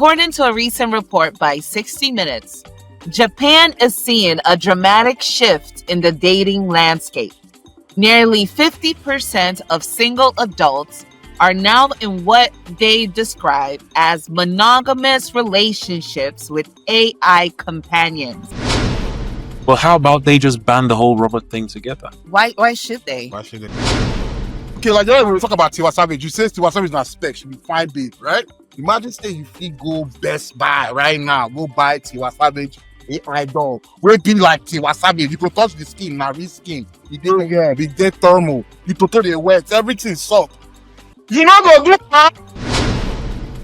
According to a recent report by 60 Minutes, Japan is seeing a dramatic shift in the dating landscape. Nearly 50% of single adults are now in what they describe as monogamous relationships with AI companions. Well, how about they just ban the whole robot thing together? Why should they? Why should they? Okay, like when we talk about Tiwa Savage, you say Tiwa Savage is not spec, should be fine, babe, right? Imagine say you feel go Best Buy right now, go buy Tiwa Savage AI doll. Where be like Tiwa Savage, you can touch the skin, now real skin. You do yeah, be dead thermal. You totally wet, everything soft. You not gonna do that.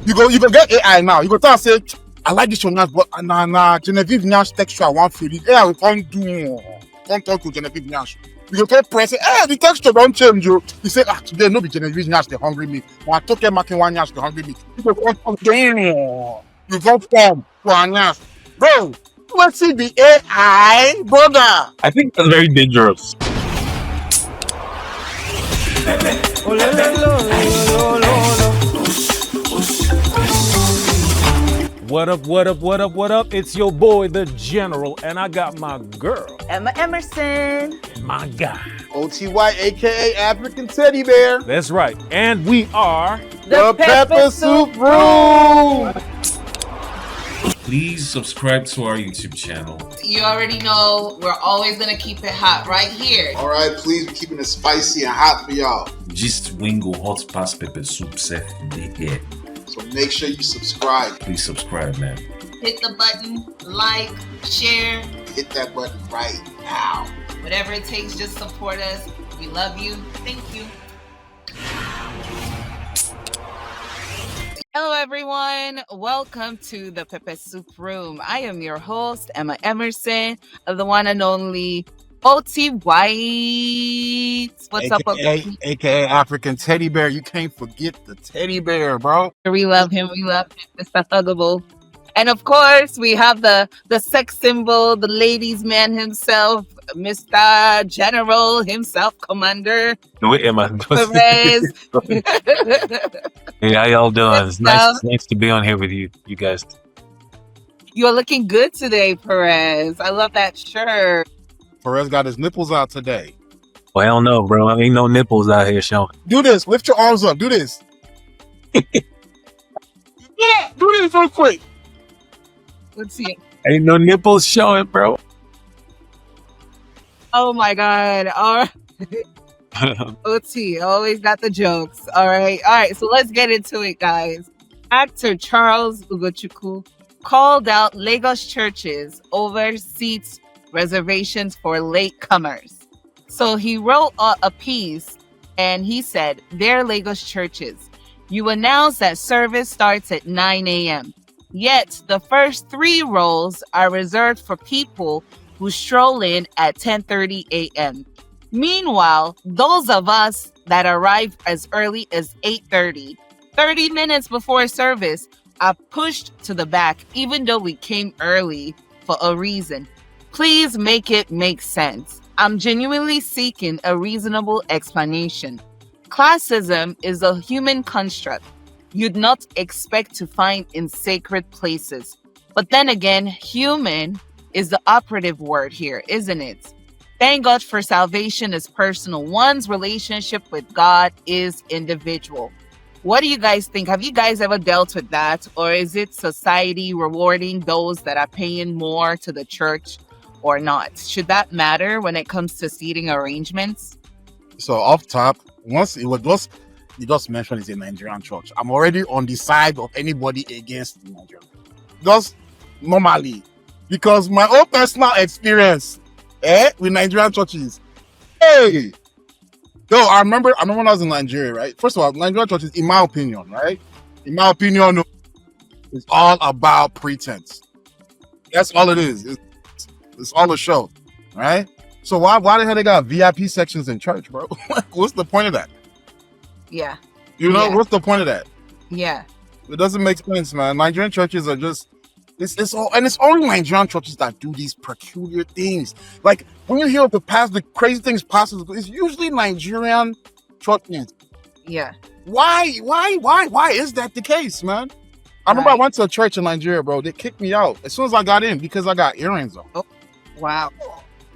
You go get AI now. You go tell and say, I like this one now, but nah, Genevieve Nash texture I want for it. AI we can't do. Don't talk to Genevieve Nash. You go press it. The texture don't change you. You say, today no be Genevieve Nash the hungry me. When I talk to Marking one Nash the hungry me. You go damn. You go from one Nash, bro. Let's see the AI, brother. I think that's very dangerous. What up? It's your boy, the General, and I got my girl, Emma Emerson. my guy. OTY, aka African Teddy Bear. That's right. And we are The Pepper Soup Room. Please subscribe to our YouTube channel. You already know we're always gonna keep it hot right here. All right, please be keeping it spicy and hot for y'all. Gist Wingo Hot Past Pepper Soup Sef they here. So make sure you subscribe. Please subscribe, man. Hit the button, like, share, Hit that button right now. whatever it takes, just support us. We love you. Thank you. Hello, everyone. Welcome to the Pepe Soup Room. I am your host, Emma Emerson, of the one and only OT White. What's up, OT? AKA African Teddy Bear. You can't forget the teddy bear, bro. We love him. Mr. Huggable. And of course, we have the sex symbol, the ladies' man himself, Mr. General himself, Commander Wait, Emma. Perez. Hey, how y'all doing? It's nice to be on here with you guys. You're looking good today, Perez. I love that shirt. Perez got his nipples out today. Well, hell no, bro. Ain't no nipples out here showing. Do this. Lift your arms up. Do this. Yeah, do this real quick. Let's see it. Ain't no nipples showing, bro. Oh my God. All right. OT, always got the jokes. All right. So let's get into it, guys. Actor Charles Ugochukwu called out Lagos churches over seats reservations for latecomers. So he wrote a piece and he said, "Dear Lagos churches, you announced that service starts at 9 a.m. Yet the first 3 rows are reserved for people who stroll in at 10:30 a.m. Meanwhile, those of us that arrive as early as 8:30, 30 minutes before service, are pushed to the back even though we came early for a reason. Please make it make sense. I'm genuinely seeking a reasonable explanation. Classism is a human construct you'd not expect to find in sacred places. But then again, human is the operative word here, isn't it? Thank God for salvation is personal. One's relationship with God is individual. What do you guys think? Have you guys ever dealt with that? Or is it society rewarding those that are paying more to the church or not? Should that matter when it comes to seating arrangements? So off top, once you just mentioned it's a Nigerian church, I'm already on the side of anybody against Nigeria. Just normally. Because my own personal experience with Nigerian churches. Hey! Yo, I remember when I was in Nigeria, right? First of all, Nigerian churches, in my opinion, right? In my opinion, it's all about pretense. That's all it is. It's all a show, right? So why the hell they got VIP sections in church, bro? What's the point of that? Yeah. What's the point of that? Yeah. It doesn't make sense, man. Nigerian churches are just it's only Nigerian churches that do these peculiar things. Like when you hear of the crazy things pastors do, it's usually Nigerian churches. Yeah. Why is that the case, man? I remember I Right. went to a church in Nigeria, bro. They kicked me out as soon as I got in because I got earrings on. Wow.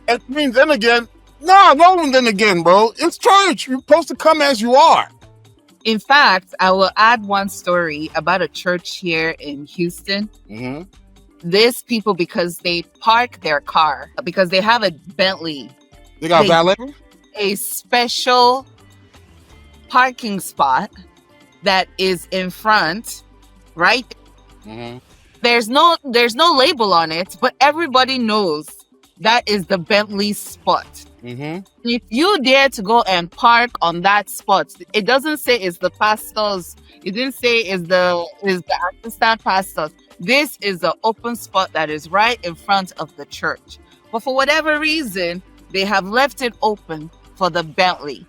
It means then again, no one then again, bro. It's church. You're supposed to come as you are. In fact, I will add one story about a church here in Houston. Mm-hmm. These people, because they park their car, because they have a Bentley, They got They- valet. a special parking spot that is in front, right? Mm-hmm. There's no label on it, but everybody knows that is the Bentley spot. Mm-hmm. If you dare to go and park on that spot, it doesn't say it's the pastors. It didn't say it's the assistant pastors. This is the open spot that is right in front of the church. But for whatever reason, they have left it open for the Bentley.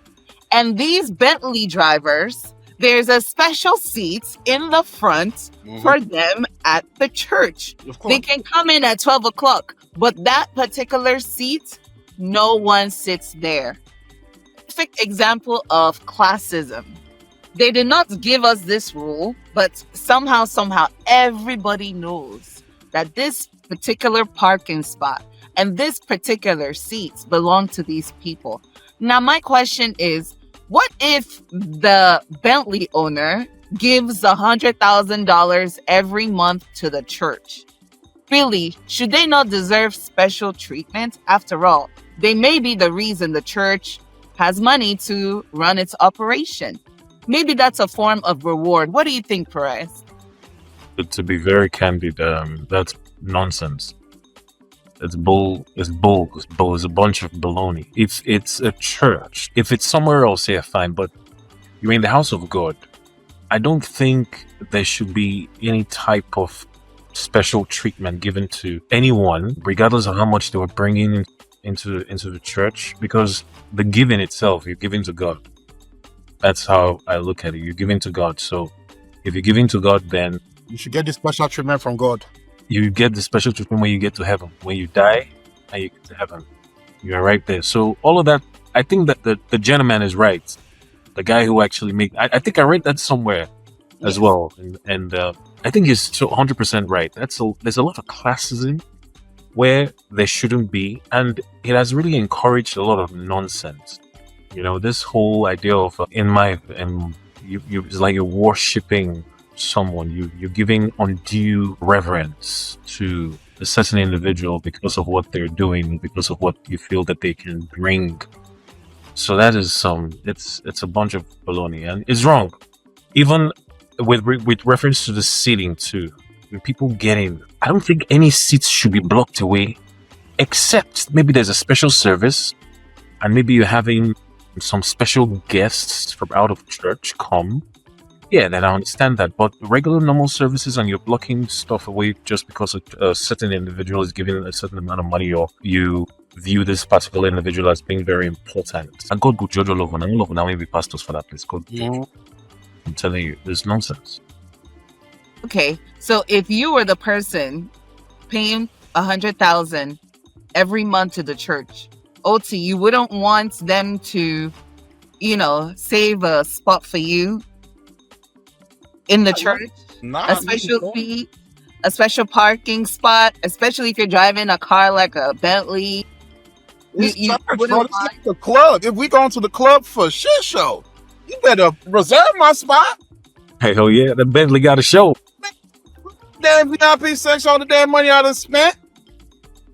And these Bentley drivers, there's a special seat in the front for them at the church. Of course. They can come in at 12 o'clock, but that particular seat, no one sits there. Perfect example of classism. They did not give us this rule, but somehow, everybody knows that this particular parking spot and this particular seat belong to these people. Now, my question is, what if the Bentley owner gives $100,000 every month to the church? Really, should they not deserve special treatment? After all, they may be the reason the church has money to run its operation. Maybe that's a form of reward. What do you think, Perez? But to be very candid, that's nonsense. It's bull. It's bull. It's bull. It's a bunch of baloney. If it's a church, if it's somewhere else, yeah, fine. But you're in the house of God. I don't think there should be any type of special treatment given to anyone, regardless of how much they were bringing into the church, because the giving itself, you're giving to God. That's how I look at it. You're giving to God. So if you're giving to God, then You should get this special treatment from God. you get the special treatment when you get to heaven. When you die and you get to heaven, you're right there. So all of that, I think that the gentleman is right. The guy who actually I think I read that somewhere as well. And I think he's so 100% right. There's a lot of classism where there shouldn't be. And it has really encouraged a lot of nonsense. You know, this whole idea of, it's like you're worshipping someone, you're giving undue reverence to a certain individual because of what they're doing, because of what you feel that they can bring. So that is it's a bunch of baloney, and it's wrong. Even with reference to the seating too, when people get in, I don't think any seats should be blocked away, except maybe there's a special service, and maybe you're having some special guests from out of church come. Yeah, then I understand that. But regular normal services, and you're blocking stuff away just because a certain individual is giving a certain amount of money, or you view this particular individual as being very important. And God go judge all of them. All of them will be pastors for that place. God, I'm telling you, there's nonsense. Okay, so if you were the person paying $100,000 every month to the church, OT, you wouldn't want them to, save a spot for you in the church, a special fee, a special parking spot, especially if you're driving a car like a Bentley. It's like the club. If we going to the club for a shit show, you better reserve my spot. Hey, hell yeah, the Bentley got a show. Damn VIP section, all the damn money I done spent.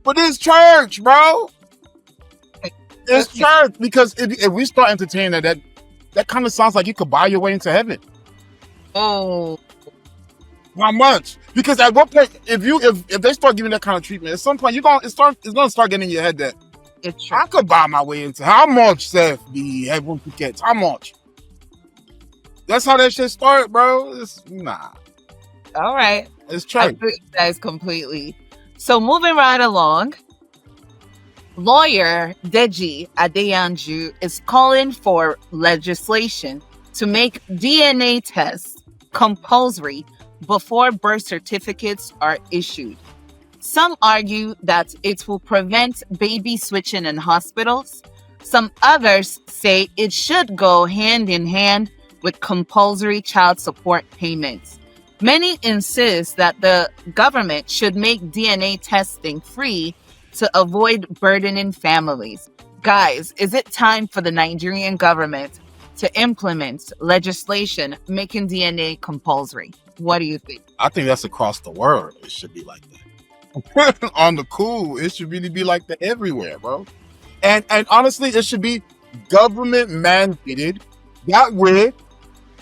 But it's church, bro. It's church, because if we start entertaining that kind of sounds like you could buy your way into heaven. Oh, how much? Because at what point, if they start giving that kind of treatment, at some point it's gonna start getting in your head that it's true. I could buy my way into how much, Seth, the heaven tickets? How much? That's how that shit start, bro. It's All right. It's I church. agree with you guys completely. So moving right along, lawyer Deji Adeyanju is calling for legislation to make DNA tests compulsory before birth certificates are issued. Some argue that it will prevent baby switching in hospitals. Some others say it should go hand in hand with compulsory child support payments. Many insist that the government should make DNA testing free to avoid burdening families. Guys, is it time for the Nigerian government to implement legislation making DNA compulsory? What do you think? I think that's across the world. It should be like that. On the cool, it should really be like that everywhere, bro. And honestly, it should be government mandated. That way,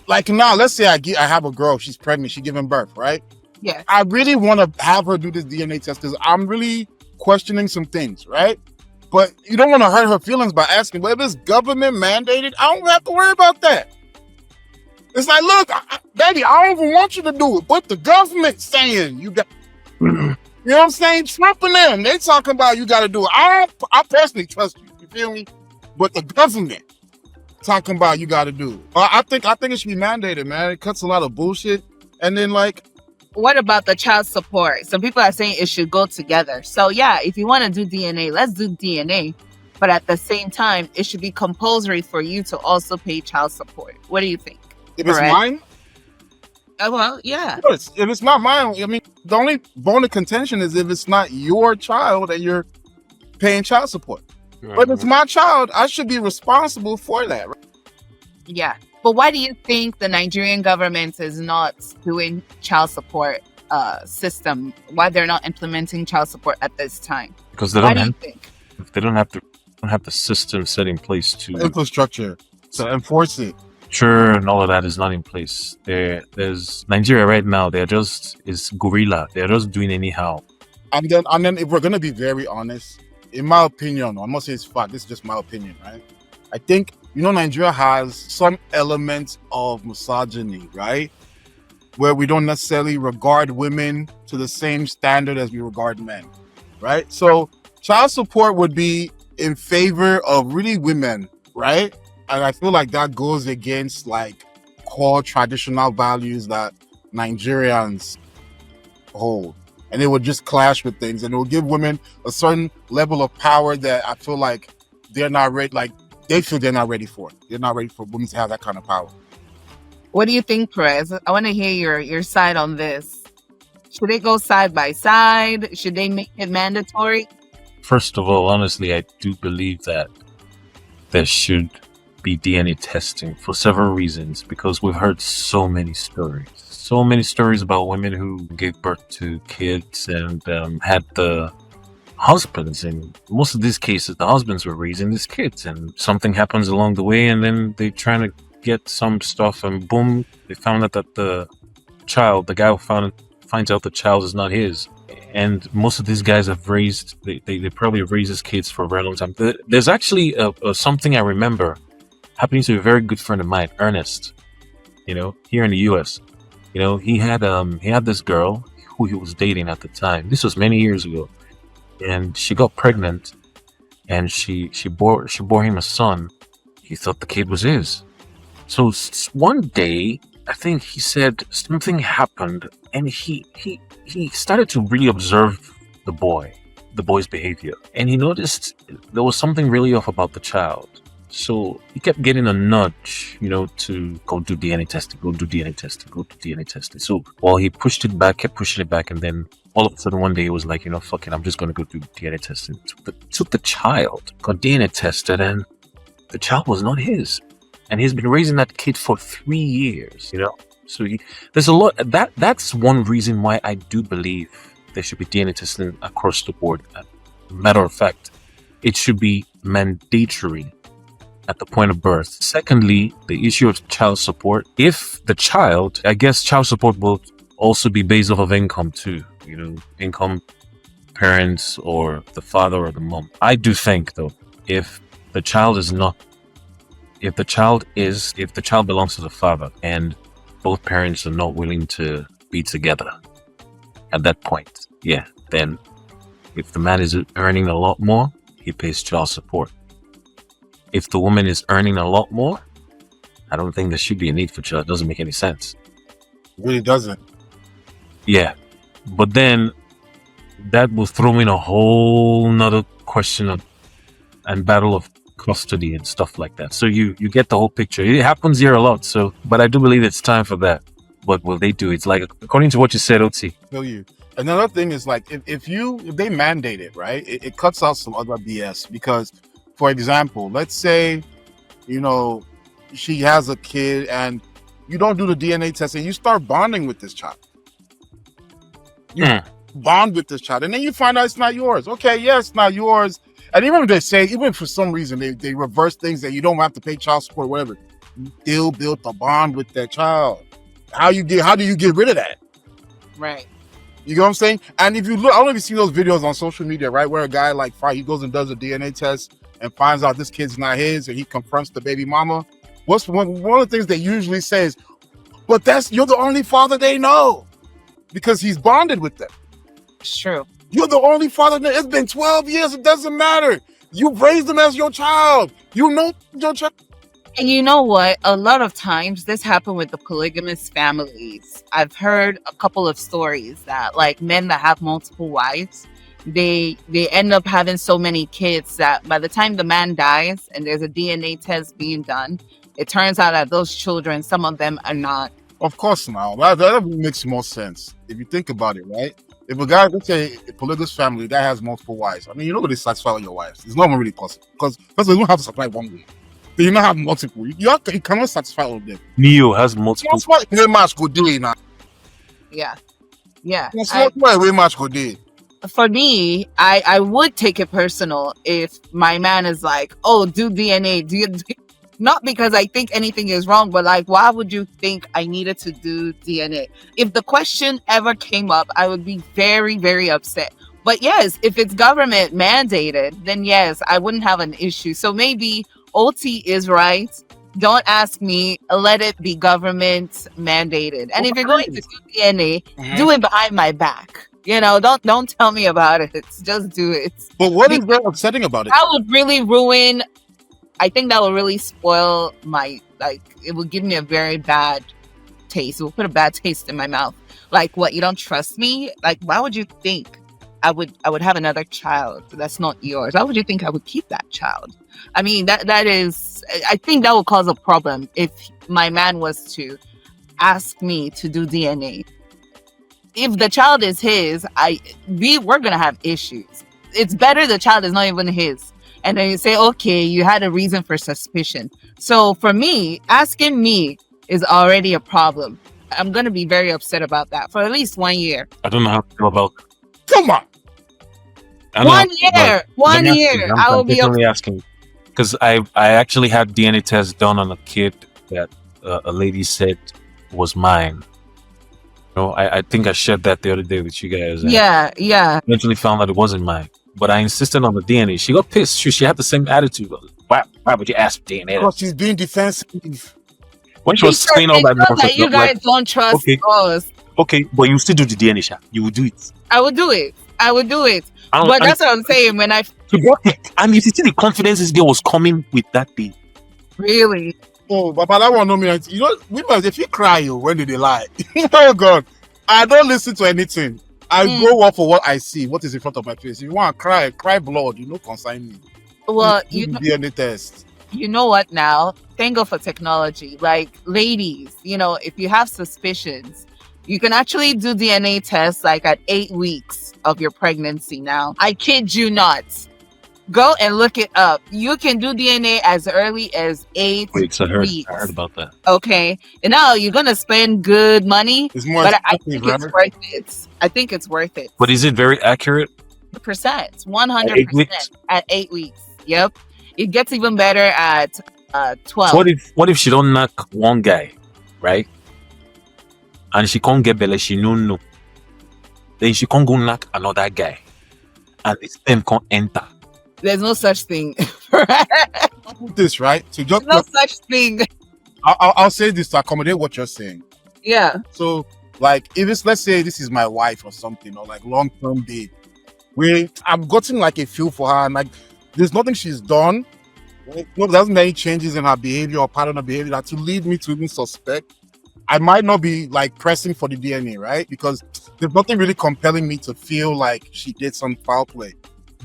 like now, let's say I have a girl, she's pregnant, she's giving birth, right? Yes. I really want to have her do this DNA test because I'm really questioning some things, right? But you don't want to hurt her feelings by asking, well, if it's government mandated, I don't have to worry about that. It's like, look, baby, I don't even want you to do it, but the government saying you got, you know what I'm saying? Trump and them, they talking about you got to do it. I personally trust you, you feel me? But the government talking about you got to do it. I think it should be mandated, man. It cuts a lot of bullshit. And then like, what about the child support? Some people are saying it should go together. So yeah, if you want to do DNA, let's do DNA. But at the same time, it should be compulsory for you to also pay child support. What do you think? if it's mine, Well, yeah. if it's not mine, I mean, the only bone of contention is if it's not your child and you're paying child support. But if it's my child, I should be responsible for that. Right? Yeah. But why do you think the Nigerian government is not doing child support system? Why they're not implementing child support at this time? Because they Why don't do you have, think? they don't have the system set in place to Infrastructure to enforce it. sure, and all of that is not in place. There's Nigeria right now. Is gorilla. They're just doing anyhow. And then if we're gonna be very honest, in my opinion, I'm not saying it's fact, this is just my opinion, right? I think, Nigeria has some elements of misogyny, right? Where we don't necessarily regard women to the same standard as we regard men, right? So child support would be in favor of really women, right? And I feel like that goes against like core traditional values that Nigerians hold. And it would just clash with things, and it will give women a certain level of power that I feel like they're not ready, like they feel they're not ready for. They're not ready for women to have that kind of power. What do you think, Perez? I want to hear your side on this. Should they go side by side? Should they make it mandatory? First of all, honestly, I do believe that there should be DNA testing for several reasons, because we've heard so many stories about women who gave birth to kids and had the husbands. In most of these cases, the husbands were raising these kids, and something happens along the way, and then they're trying to get some stuff, and boom, they found out that the guy who finds out the child is not his. And most of these guys have they probably have raised his kids for a very long time. There's actually something I remember happening to a very good friend of mine, Ernest, here in the US. He had this girl who he was dating at the time. This was many years ago. And she got pregnant, and she bore him a son. He thought the kid was his. So one day, I think he said something happened, and he started to really observe the boy's behavior, and he noticed there was something really off about the child. So he kept getting a nudge, to go do DNA testing, go do DNA testing, go do DNA testing. So while he kept pushing it back, and then all of a sudden one day he was like, fuck it, I'm just going to go do DNA testing. Took the child, got DNA tested, and the child was not his. And he's been raising that kid for 3 years, So there's a lot. That's one reason why I do believe there should be DNA testing across the board. Matter of fact, it should be mandatory at the point of birth. Secondly, the issue of child support. If the child, I guess child support will also be based off of income too. Income, parents, or the father or the mom. I do think though, if the child belongs to the father and both parents are not willing to be together at that point, then if the man is earning a lot more, he pays child support. If the woman is earning a lot more, I don't think there should be a need for child. It doesn't make any sense. It really doesn't. Yeah. But then that will throw in a whole nother question and battle of custody and stuff like that. So you get the whole picture. It happens here a lot. But I do believe it's time for that. But will they do it? Like according to what you said, Oti. Feel you. Another thing is like if they mandate it, right? It cuts out some other BS because, for example, let's say, you know, she has a kid and you don't do the DNA test and you start bonding with this child. You bond with this child and then you find out it's not yours. Okay, yes, it's not yours. And even if they say, even for some reason they reverse things that you don't have to pay child support or whatever, you still built a bond with that child. How do you get rid of that? Right. You know what I'm saying? And if you look, I don't know if you've seen those videos on social media, right? Where a guy he goes and does a DNA test and finds out this kid's not his and he confronts the baby mama. What's one of the things they usually say is, but you're the only father they know. Because he's bonded with them. It's true. You're the only father. It's been 12 years. It doesn't matter. You've raised them as your child. You know your child. And you know what? A lot of times this happened with the polygamous families. I've heard a couple of stories that like men that have multiple wives, they end up having so many kids that by the time the man dies and there's a DNA test being done, it turns out that those children, some of them are not. Of course, now that makes more sense if you think about it, right? If a guy, let's say a polygamous family that has multiple wives, I mean, you're not going to satisfy all your wives. It's not really possible because first of all, you don't have to supply one way. You don't have multiple. You cannot satisfy all of them. Neo has multiple. That's what way match could do now. Yeah. That's what way match could do. For me, I would take it personal if my man is like, oh, do DNA. Not because I think anything is wrong, but like, why would you think I needed to do DNA? If the question ever came up, I would be very, very upset. But yes, if it's government mandated, then yes, I wouldn't have an issue. So maybe OT is right. Don't ask me. Let it be government mandated. And if you're going to do DNA, do it behind my back. You know, don't tell me about it. Just do it. But what is there upsetting about it? That would really ruin. I think that will really spoil it will give me a very bad taste. It will put a bad taste in my mouth. Like, what, you don't trust me? Like, why would you think I would have another child that's not yours? Why would you think I would keep that child? I mean, that is, I think that would cause a problem if my man was to ask me to do DNA. If the child is his, we're going to have issues. It's better the child is not even his. And then you say, okay, you had a reason for suspicion. So for me, asking me is already a problem. I'm going to be very upset about that for at least 1 year. I don't know how to feel about. Come on. 1 year. 1 year. I will be definitely asking. Because I actually had DNA tests done on a kid that a lady said was mine. You know, I think I shared that the other day with you guys. Yeah. Eventually found out it wasn't mine. But I insisted on the DNA. She got pissed. She had the same attitude. Why would you ask for DNA? Because she's being defensive. When she was saying all that nonsense, you guys don't trust us. Okay, but you still do the DNA shot. You will do it. I would do it. But that's what I'm saying. When I and you see the confidence this girl was coming with that thing. Really? Oh, but that one no me. You know, women, if you cry, when did they lie? Oh God, I don't listen to anything. I go off for what I see, what is in front of my face. If you want to cry blood, you know, consign me. Well, DNA test. You know what now? Thank God for technology. Like, ladies, you know, if you have suspicions, you can actually do DNA tests like at 8 weeks of your pregnancy now. I kid you not. Go and look it up. You can do DNA as early as 8 weeks. I heard about that. Okay. And now you're going to spend good money, It's more but I think it's worth it. I think it's worth it. But is it very accurate? 100% at 8 weeks. Yep. It gets even better at 12. So what if she don't knock one guy, right? And she can't get belly, she no. Then she can't go knock another guy. And the sperm can't enter. There's no such thing. I'll put this right. So just no such thing. I'll say this to accommodate what you're saying. Yeah. So, like, if it's, let's say this is my wife or something, or like long-term date, where I've gotten like a feel for her, and like there's nothing she's done, like, no, there hasn't been any changes in her behavior or pattern of behavior that to lead me to even suspect. I might not be like pressing for the DNA, right? Because there's nothing really compelling me to feel like she did some foul play.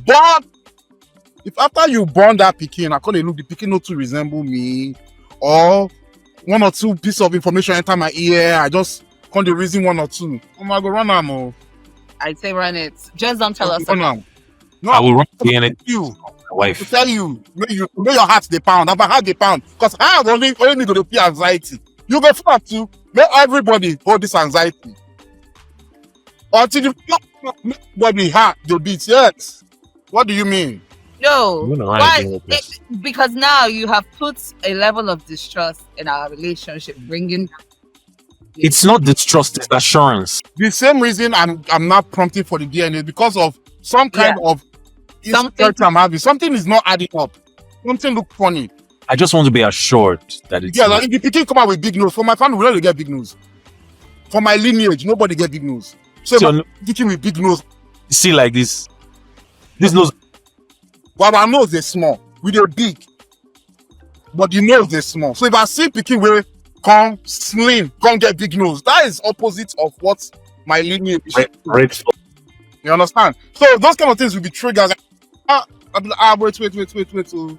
But if after you born that pikin, I call it look, the pikin not to resemble me, or one or two pieces of information enter my ear, I just Come the reason 1 or 2. Oh my god, run am oh. I say run it. Just don't tell us. Run am. No, I will run DNA you. my To wife. tell you, make your heart dey pound. About heart dey pound. Because I only need to feel anxiety. You go feel to make everybody hold this anxiety. Until you body heart the beat. Yes. What do you mean? No. You know, I Why? ain't doing this. Because now you have put a level of distrust in our relationship, bringing. It's not distrust, it's assurance. The same reason I'm not prompting for the DNA because of some kind of insecurity I'm having. Something is not adding up. Something look funny. I just want to be assured that it's Yeah, like if you can come out with big news, for my family, we don't get big news. For my lineage, nobody get big news. So teaching with big news. see like this. This nose. Well, our nose is small. We are big. But the nose is small. So if I see picking where come slim, come get big nose, that is opposite of what my lineage is. Right. You understand? So those kind of things will be triggers. Wait. So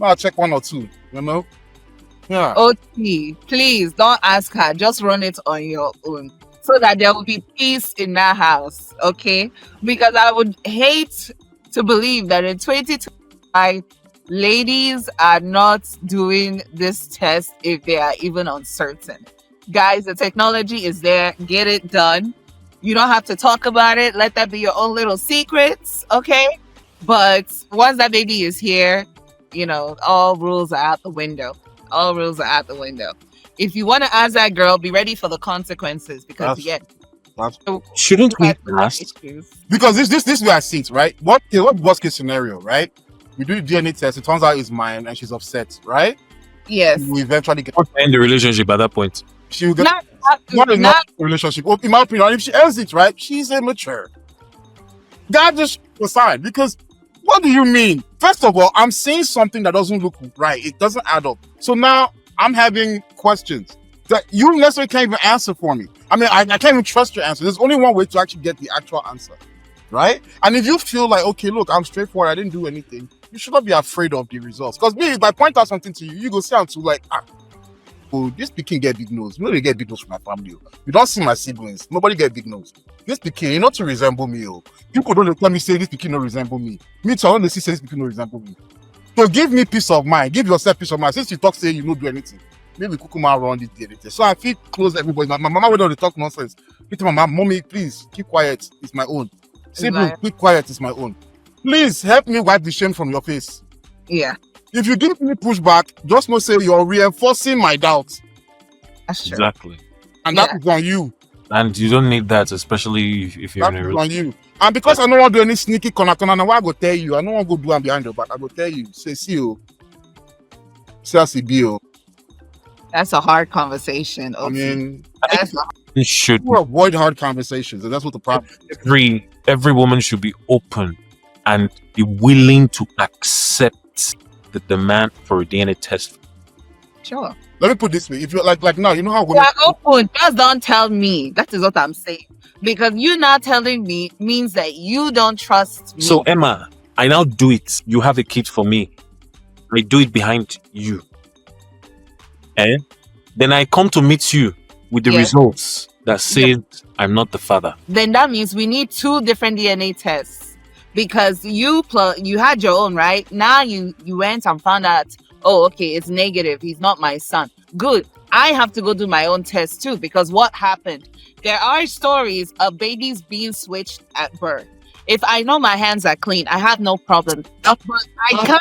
I'll check 1 or 2. You know? Yeah. OT, please don't ask her. Just run it on your own so that there will be peace in that house. Okay? Because I would hate to believe that in 2025, ladies are not doing this test if they are even uncertain. Guys, the technology is there. Get it done. You don't have to talk about it. Let that be your own little secrets. Okay? But once that baby is here, you know, all rules are out the window. All rules are out the window. If you want to ask that girl, be ready for the consequences because Shouldn't we ask? Because this way I see it, right? What worst case scenario, right? We do the DNA test, it turns out it's mine and she's upset, right? Yes. We eventually get End the relationship at that point. she will get not a relationship. Well, in my opinion, if she ends it, right, she's immature. That just aside, because what do you mean? First of all, I'm seeing something that doesn't look right. It doesn't add up. So now I'm having questions that you necessarily can't even answer for me. I mean, I can't even trust your answer. There's only one way to actually get the actual answer, right? And if you feel like, okay, look, I'm straightforward, I didn't do anything, you should not be afraid of the results. Because me, if I point out something to you, you go sound to like, oh, this pikin get big nose. You know they get big nose from my family. You don't see my siblings. Nobody get big nose. This pikin, you not to resemble me. People don't tell me say this pikin no resemble me. Me too, I want to see say this pikin no resemble me. So give me peace of mind. Give yourself peace of mind. Since you talk say you don't do anything, maybe Kukuma run this DNA. So I feel close everybody. My mama went on to talk nonsense. Me tell my mom, mommy, please keep quiet. It's my own. Sibling, keep quiet. It's my own. Please help me wipe the shame from your face. Yeah. If you give me pushback, just know say you're reinforcing my doubts. That's true. Exactly. And that is on you. And you don't need that, especially if you're That in a is relationship. on you. And because I don't want to do any sneaky corner, now I go tell you. I don't want to go do them behind your back. I go tell you. Say, see you. CLCB. That's a hard conversation. I mean, It should you avoid hard conversations. And that's what the problem is. every woman should be open and be willing to accept the demand for a DNA test. Sure. Let me put it this way. If you're like now, you know how You women. are open. Just don't tell me. That is what I'm saying. Because you not telling me means that you don't trust me. So Emma, I now do it. You have a kid for me. I do it behind you. Then I come to meet you with the results that says I'm not the father. Then that means we need 2 different DNA tests. Because you had your own, right? Now you went and found out, oh, okay, it's negative. He's not my son. Good. I have to go do my own test too, because what happened? There are stories of babies being switched at birth. If I know my hands are clean, I have no problem. But I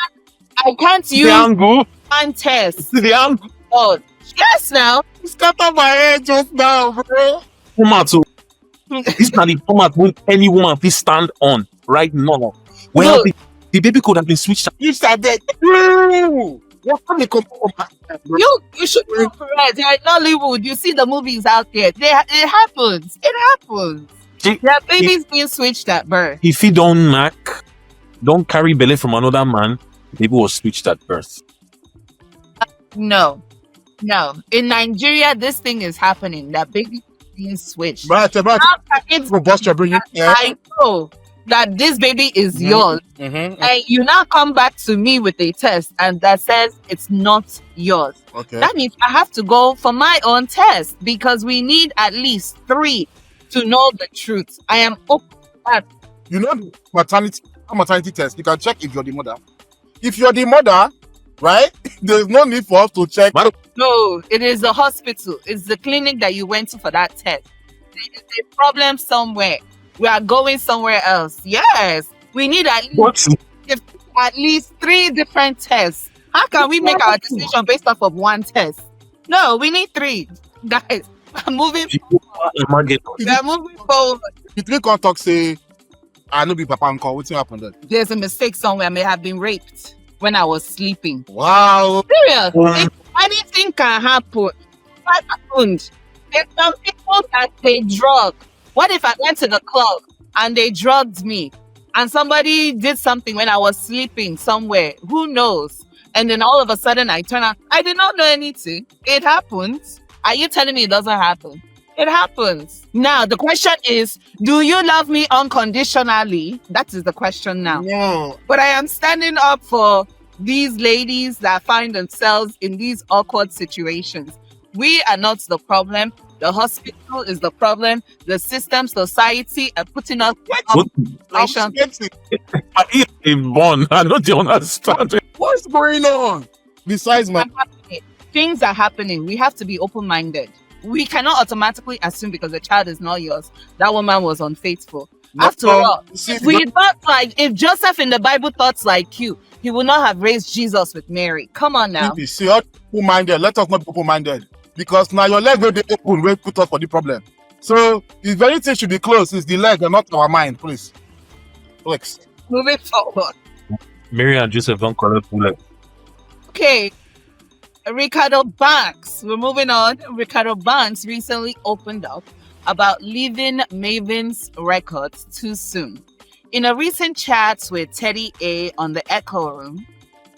can't use one test. The angle. Oh, yes, now. You scatter my head just now, bro. Tomato. This not the format when any woman please stand on right now. Well, the baby could have been switched. You said that. What can they come from? You should be correct. They're Nollywood. You see the movies out there. It happens. It happens. There are babies being switched at birth. If he don't carry belly from another man, baby was switched at birth. No. In Nigeria, this thing is happening. That baby being switched. Right. How can it Robust, you're bringing. I know. that this baby is Mhm. yours, Mm-hmm. and you now come back to me with a test and that says it's not yours. Okay. That means I have to go for my own test because we need at least 3 to know the truth. I am open to that. You know the maternity test. You can check if you're the mother. If you're the mother, right? There's no need for us to check. No, it is the hospital. It's the clinic that you went to for that test. There is a problem somewhere. We are going somewhere else. Yes, we need What? at least 3 different tests. How can we make our decision based off of one test? No, we need 3. Guys, we're moving forward. We're moving forward. The 3 contacts say, I know be papa and call. What's happened then? There's a mistake somewhere. I may have been raped when I was sleeping. Wow. Serious. If anything can happen, what happened? There's some people that they drug. What if I went to the club and they drugged me and somebody did something when I was sleeping somewhere? Who knows? And then all of a sudden I turn out, I did not know anything. It happens. Are you telling me it doesn't happen? It happens. Now, the question is, do you love me unconditionally? That is the question now. No. But I am standing up for these ladies that find themselves in these awkward situations. We are not the problem. The hospital is the problem. The system, society are putting us What? I'm situations. skeptic. I am born. I don't understand. What's going on? Besides my Things are happening. We have to be open-minded. We cannot automatically assume because the child is not yours, that woman was unfaithful. After all, if Joseph in the Bible thought like you, he would not have raised Jesus with Mary. Come on now. see, open-minded. Let us not be open-minded. Because now your leg will be open, will put us for the problem. So if anything should be closed, it's the leg and not our mind, please. Please. Moving forward. Mary and Joseph don't correct bullet. Okay. Ricardo Banks. We're moving on. Ricardo Banks recently opened up about leaving Maven's records too soon. In a recent chat with Teddy A on the Echo Room,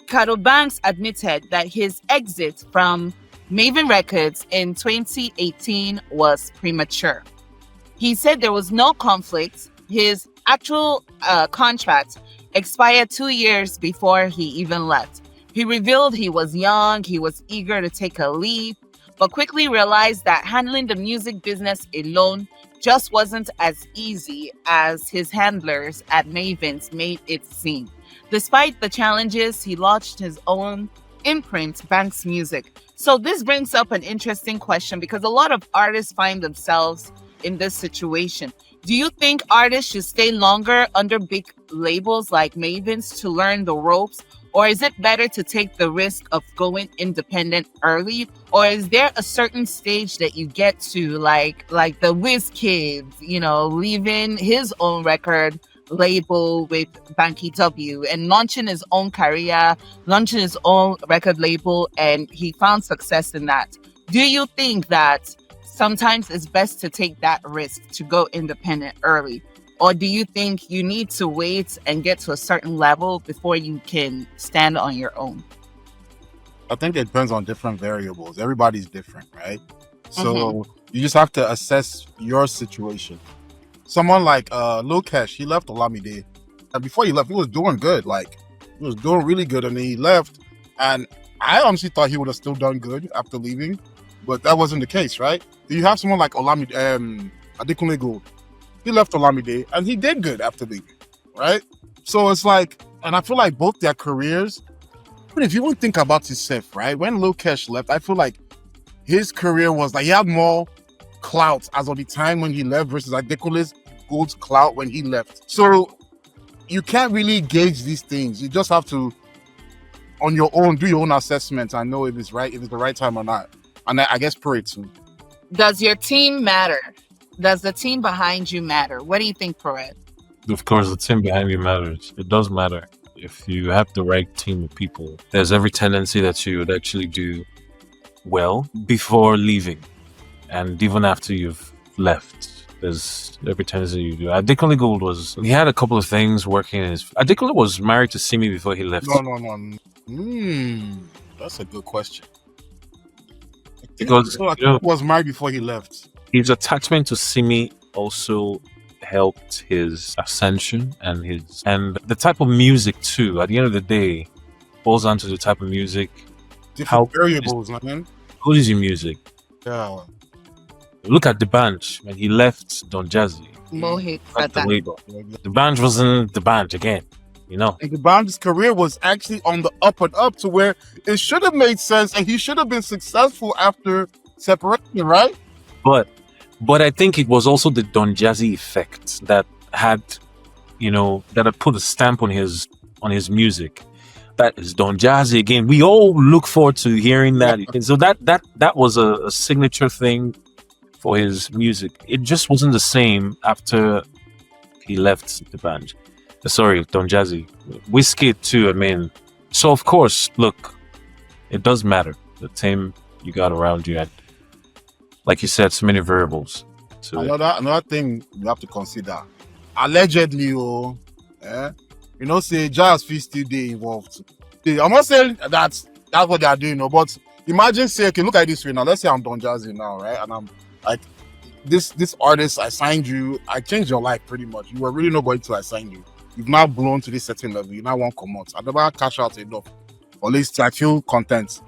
Ricardo Banks admitted that his exit from Maven Records in 2018 was premature. He said there was no conflict. His actual contract expired 2 years before he even left. He revealed he was young, he was eager to take a leap, but quickly realized that handling the music business alone just wasn't as easy as his handlers at Maven's made it seem. Despite the challenges, he launched his own imprint, Banks Music. So this brings up an interesting question because a lot of artists find themselves in this situation. Do you think artists should stay longer under big labels like Maven's to learn the ropes? Or is it better to take the risk of going independent early? Or is there a certain stage that you get to, like the WizKid, leaving his own record label with Banky W and launching his own career, launching his own record label, and he found success in that? Do you think that sometimes it's best to take that risk to go independent early? Or do you think you need to wait and get to a certain level before you can stand on your own? I think it depends on different variables. Everybody's different, right? So you just have to assess your situation. Someone like Lil Kesh, he left Olamide. And before he left, he was doing good. Like, he was doing really good. And then he left. And I honestly thought he would have still done good after leaving. But that wasn't the case, right? You have someone like Olamide, Adekunle Gold. He left Olamide and he did good after leaving, right? So it's like, and I feel like both their careers, but if you even think about himself, right? When Lil Kesh left, I feel like his career was like, he had more clout as of the time when he left versus Adekunle Gold's clout when he left. So you can't really gauge these things. You just have to, on your own, do your own assessment and know if it's right, if it's the right time or not. And I guess pray too. Does your team matter? Does the team behind you matter? What do you think, Perez? Of course, the team behind you matters. It does matter. If you have the right team of people, there's every tendency that you would actually do well before leaving. And even after you've left, there's every tendency you do. Adekunle Gold he had a couple of things working in his... Adekunle was married to Simi before he left. No. That's a good question. Because he was married before he left. His attachment to Simi also helped his ascension and the type of music too. At the end of the day, boils down to the type of music. How Different variables, man. good is your music? Yeah. Look at the band when he left Don Jazzy. Mohit Left the Fata. label. The band wasn't the band again. You know. And the band's career was actually on the up and up to where it should have made sense and he should have been successful after separating, right? But I think it was also the Don Jazzy effect that had, that had put a stamp on his music. That is Don Jazzy again. We all look forward to hearing that. And so that was a signature thing for his music. It just wasn't the same after he left the band. Sorry, Don Jazzy. Wizkid too, I mean. So of course, look, it does matter. The team you got around you, and like you said, so many variables. So Another thing you have to consider. Allegedly, say jazz fees still they involved. I'm not saying that's what they are doing, but imagine say, okay, look at this way now. Let's say I'm Don Jazzy now, right? And I'm like, this artist, I signed you, I changed your life pretty much. You were really nobody till I signed you. You've now blown to this certain level. You now want come out. I never cash out enough. Or at least I feel content.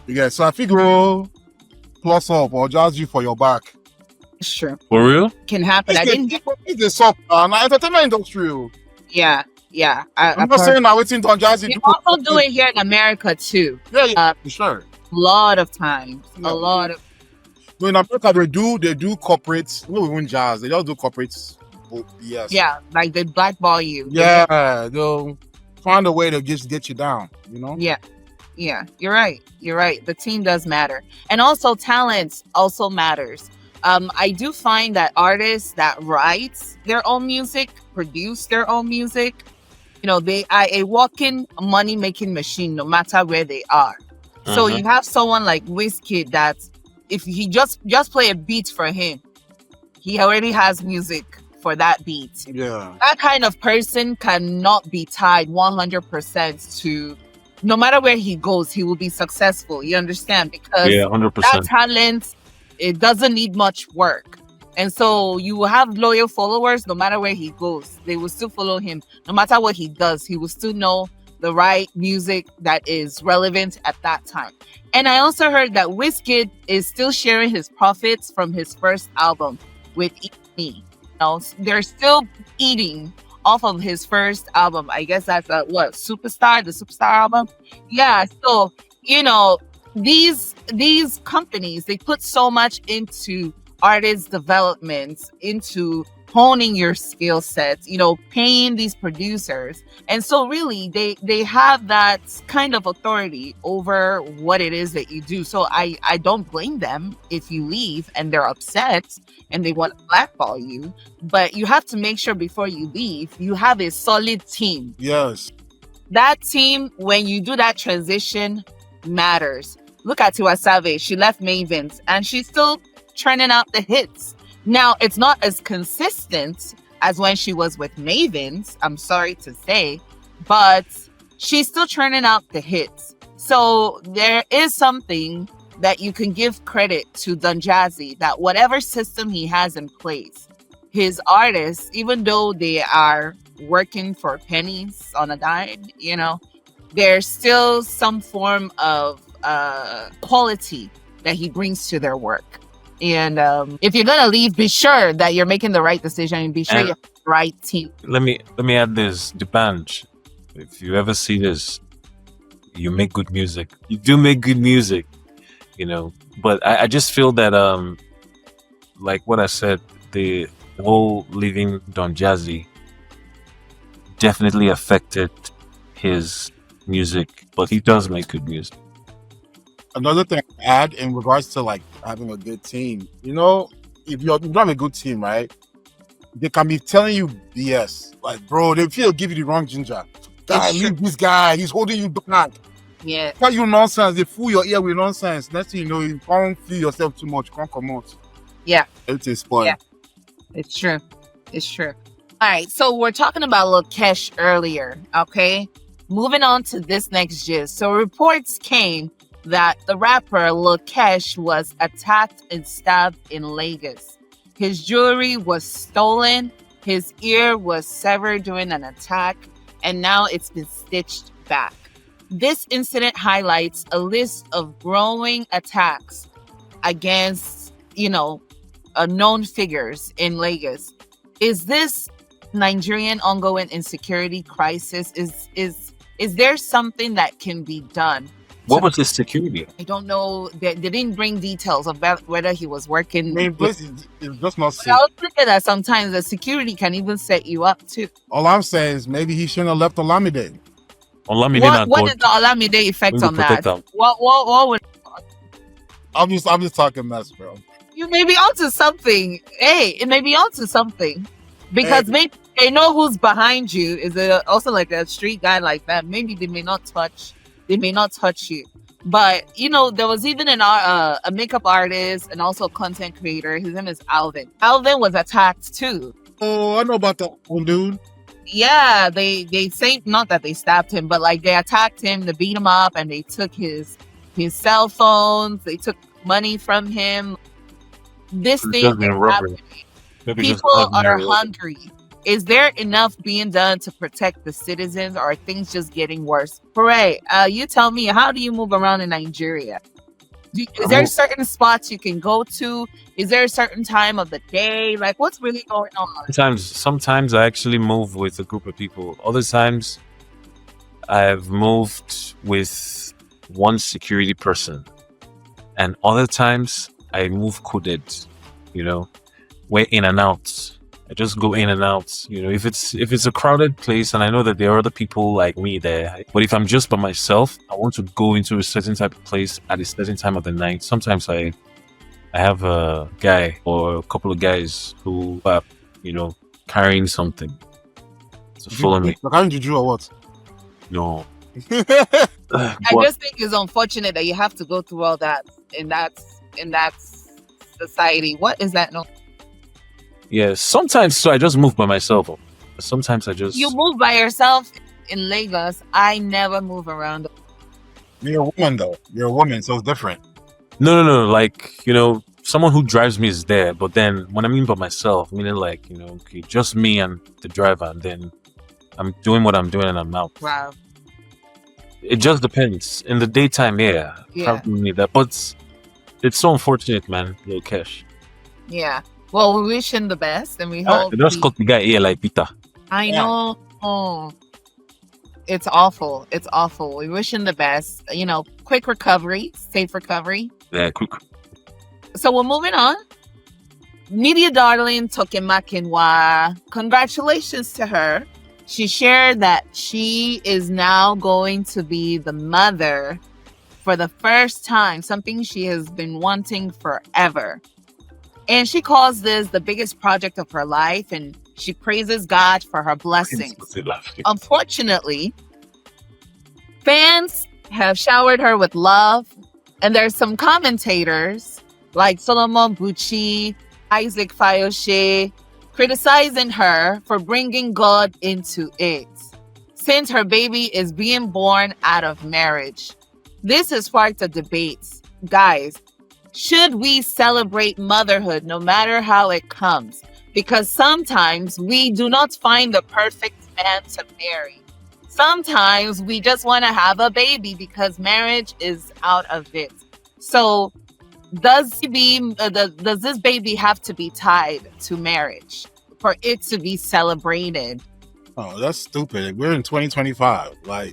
Yeah, so I figure plus up or jazz you for your back. Sure. for real? Can happen. I didn't. It's a sub entertainment industry. Yeah. I'm not saying I'm waiting Don Jazzy. We also do it here in America too. Yeah, for sure. A lot of times. Yeah. A lot of. So in America, they do corporates. No, even jazz. They just do corporates. Yes. Yeah, like they blackball you. Yeah, they'll find a way to just get you down. Yeah. You're right. The team does matter, and also talent also matters. I do find that artists that write their own music, produce their own music, they are a walking money making machine, no matter where they are. So you have someone like Wizkid that if he just play a beat for him, he already has music for that beat. Yeah. That kind of person cannot be tied 100% to, no matter where he goes, he will be successful. You understand? Because Yeah, 100%. that talent, it doesn't need much work. And so you will have loyal followers no matter where he goes. They will still follow him. No matter what he does, he will still know the right music that is relevant at that time. And I also heard that Wizkid is still sharing his profits from his first album with me. They're still eating off of his first album. I guess that's the Superstar album. Yeah. So, these companies, they put so much into artist development, into honing your skill sets, paying these producers. And so really they have that kind of authority over what it is that you do. So I don't blame them if you leave and they're upset and they want to blackball you. But you have to make sure before you leave, you have a solid team. Yes. That team, when you do that transition, matters. Look at Tiwa Savage. She left Mavens and she's still churning out the hits. Now, it's not as consistent as when she was with Mavens, I'm sorry to say, but she's still churning out the hits. So there is something that you can give credit to Don Jazzy, that whatever system he has in place, his artists, even though they are working for pennies on a dime, there's still some form of quality that he brings to their work. And if you're gonna leave, be sure that you're making the right decision and be sure you have the right team. Let me add this. The band. If you ever see this, you make good music. You do make good music, But I just feel that like what I said, the whole leaving Don Jazzy definitely affected his music. But he does make good music. Another thing I add in regards to like having a good team, if you don't have a good team, right? They can be telling you BS. Like, bro, they feel give you the wrong ginger. Guy, leave this guy, he's holding you back. Yeah. Tell you nonsense, they fool your ear with nonsense. Next thing you know, you can't feel yourself too much, can't come out. Yeah. Everything's spoiled. Yeah. It's true. All right, so we're talking about Lil Kesh earlier, okay? Moving on to this next gist. So reports came that the rapper Lil Kesh was attacked and stabbed in Lagos. His jewelry was stolen. His ear was severed during an attack, and now it's been stitched back. This incident highlights a list of growing attacks against, known figures in Lagos. Is this Nigerian ongoing insecurity crisis? Is there something that can be done? What was his security? I don't know. They didn't bring details about whether he was working. Main place is just not But safe. I was thinking that sometimes the security can even set you up too. All I'm saying is maybe he shouldn't have left Olamide. What is the Olamide effect on that? What would I'm just talking mess, bro. you may be onto something? Hey, it may be onto something because maybe they know who's behind you. Is it also like a street guy like that? Maybe they may not touch you. But there was even a makeup artist and also a content creator. His name is Alvin. Alvin was attacked too. Oh, I know about that one, dude. Yeah, they say not that they stabbed him, but like they attacked him, they beat him up, and they took his cell phones. They took money from him. This thing is happening. People are hungry. Is there enough being done to protect the citizens, or are things just getting worse? Hooray! You tell me, how do you move around in Nigeria? Is there certain spots you can go to? Is there a certain time of the day? Like, what's really going on? Sometimes I actually move with a group of people. Other times, I've moved with one security person, and other times I move coded. We're in and out. I just go in and out. If it's a crowded place and I know that there are other people like me there, but if I'm just by myself, I want to go into a certain type of place at a certain time of the night. Sometimes I have a guy or a couple of guys who are, carrying something to follow me. Carrying juju or what? No. I just think it's unfortunate that you have to go through all that in that society. What is that? No. Yeah, sometimes so I just move by myself. Sometimes I just... You move by yourself in Lagos. I never move around. You're a woman though. You're a woman, so it's different. No. Like, someone who drives me is there. But then when I mean by myself, meaning like, okay, just me and the driver, and then I'm doing what I'm doing and I'm out. Wow. It just depends. In the daytime, yeah. Probably need that. But it's so unfortunate, man. Little cash. Yeah. Well, we wish him the best, and we hope. They just cut the guy here like Peter. I know. Oh, it's awful. It's awful. We wish him the best. Quick recovery, safe recovery. Yeah, quick. So we're moving on. Media darling Tokema Kinwa. Congratulations to her. She shared that she is now going to be the mother for the first time, something she has been wanting forever. And she calls this the biggest project of her life, and she praises God for her blessings. Unfortunately, fans have showered her with love, and there's some commentators like Solomon Bucci, Isaac Fayoshe, criticizing her for bringing God into it, since her baby is being born out of marriage. This has sparked a debate. Guys, should we celebrate motherhood no matter how it comes? Because sometimes we do not find the perfect man to marry. Sometimes we just want to have a baby because marriage is out of it. So does this baby have to be tied to marriage for it to be celebrated? Oh, that's stupid. We're in 2025. Like,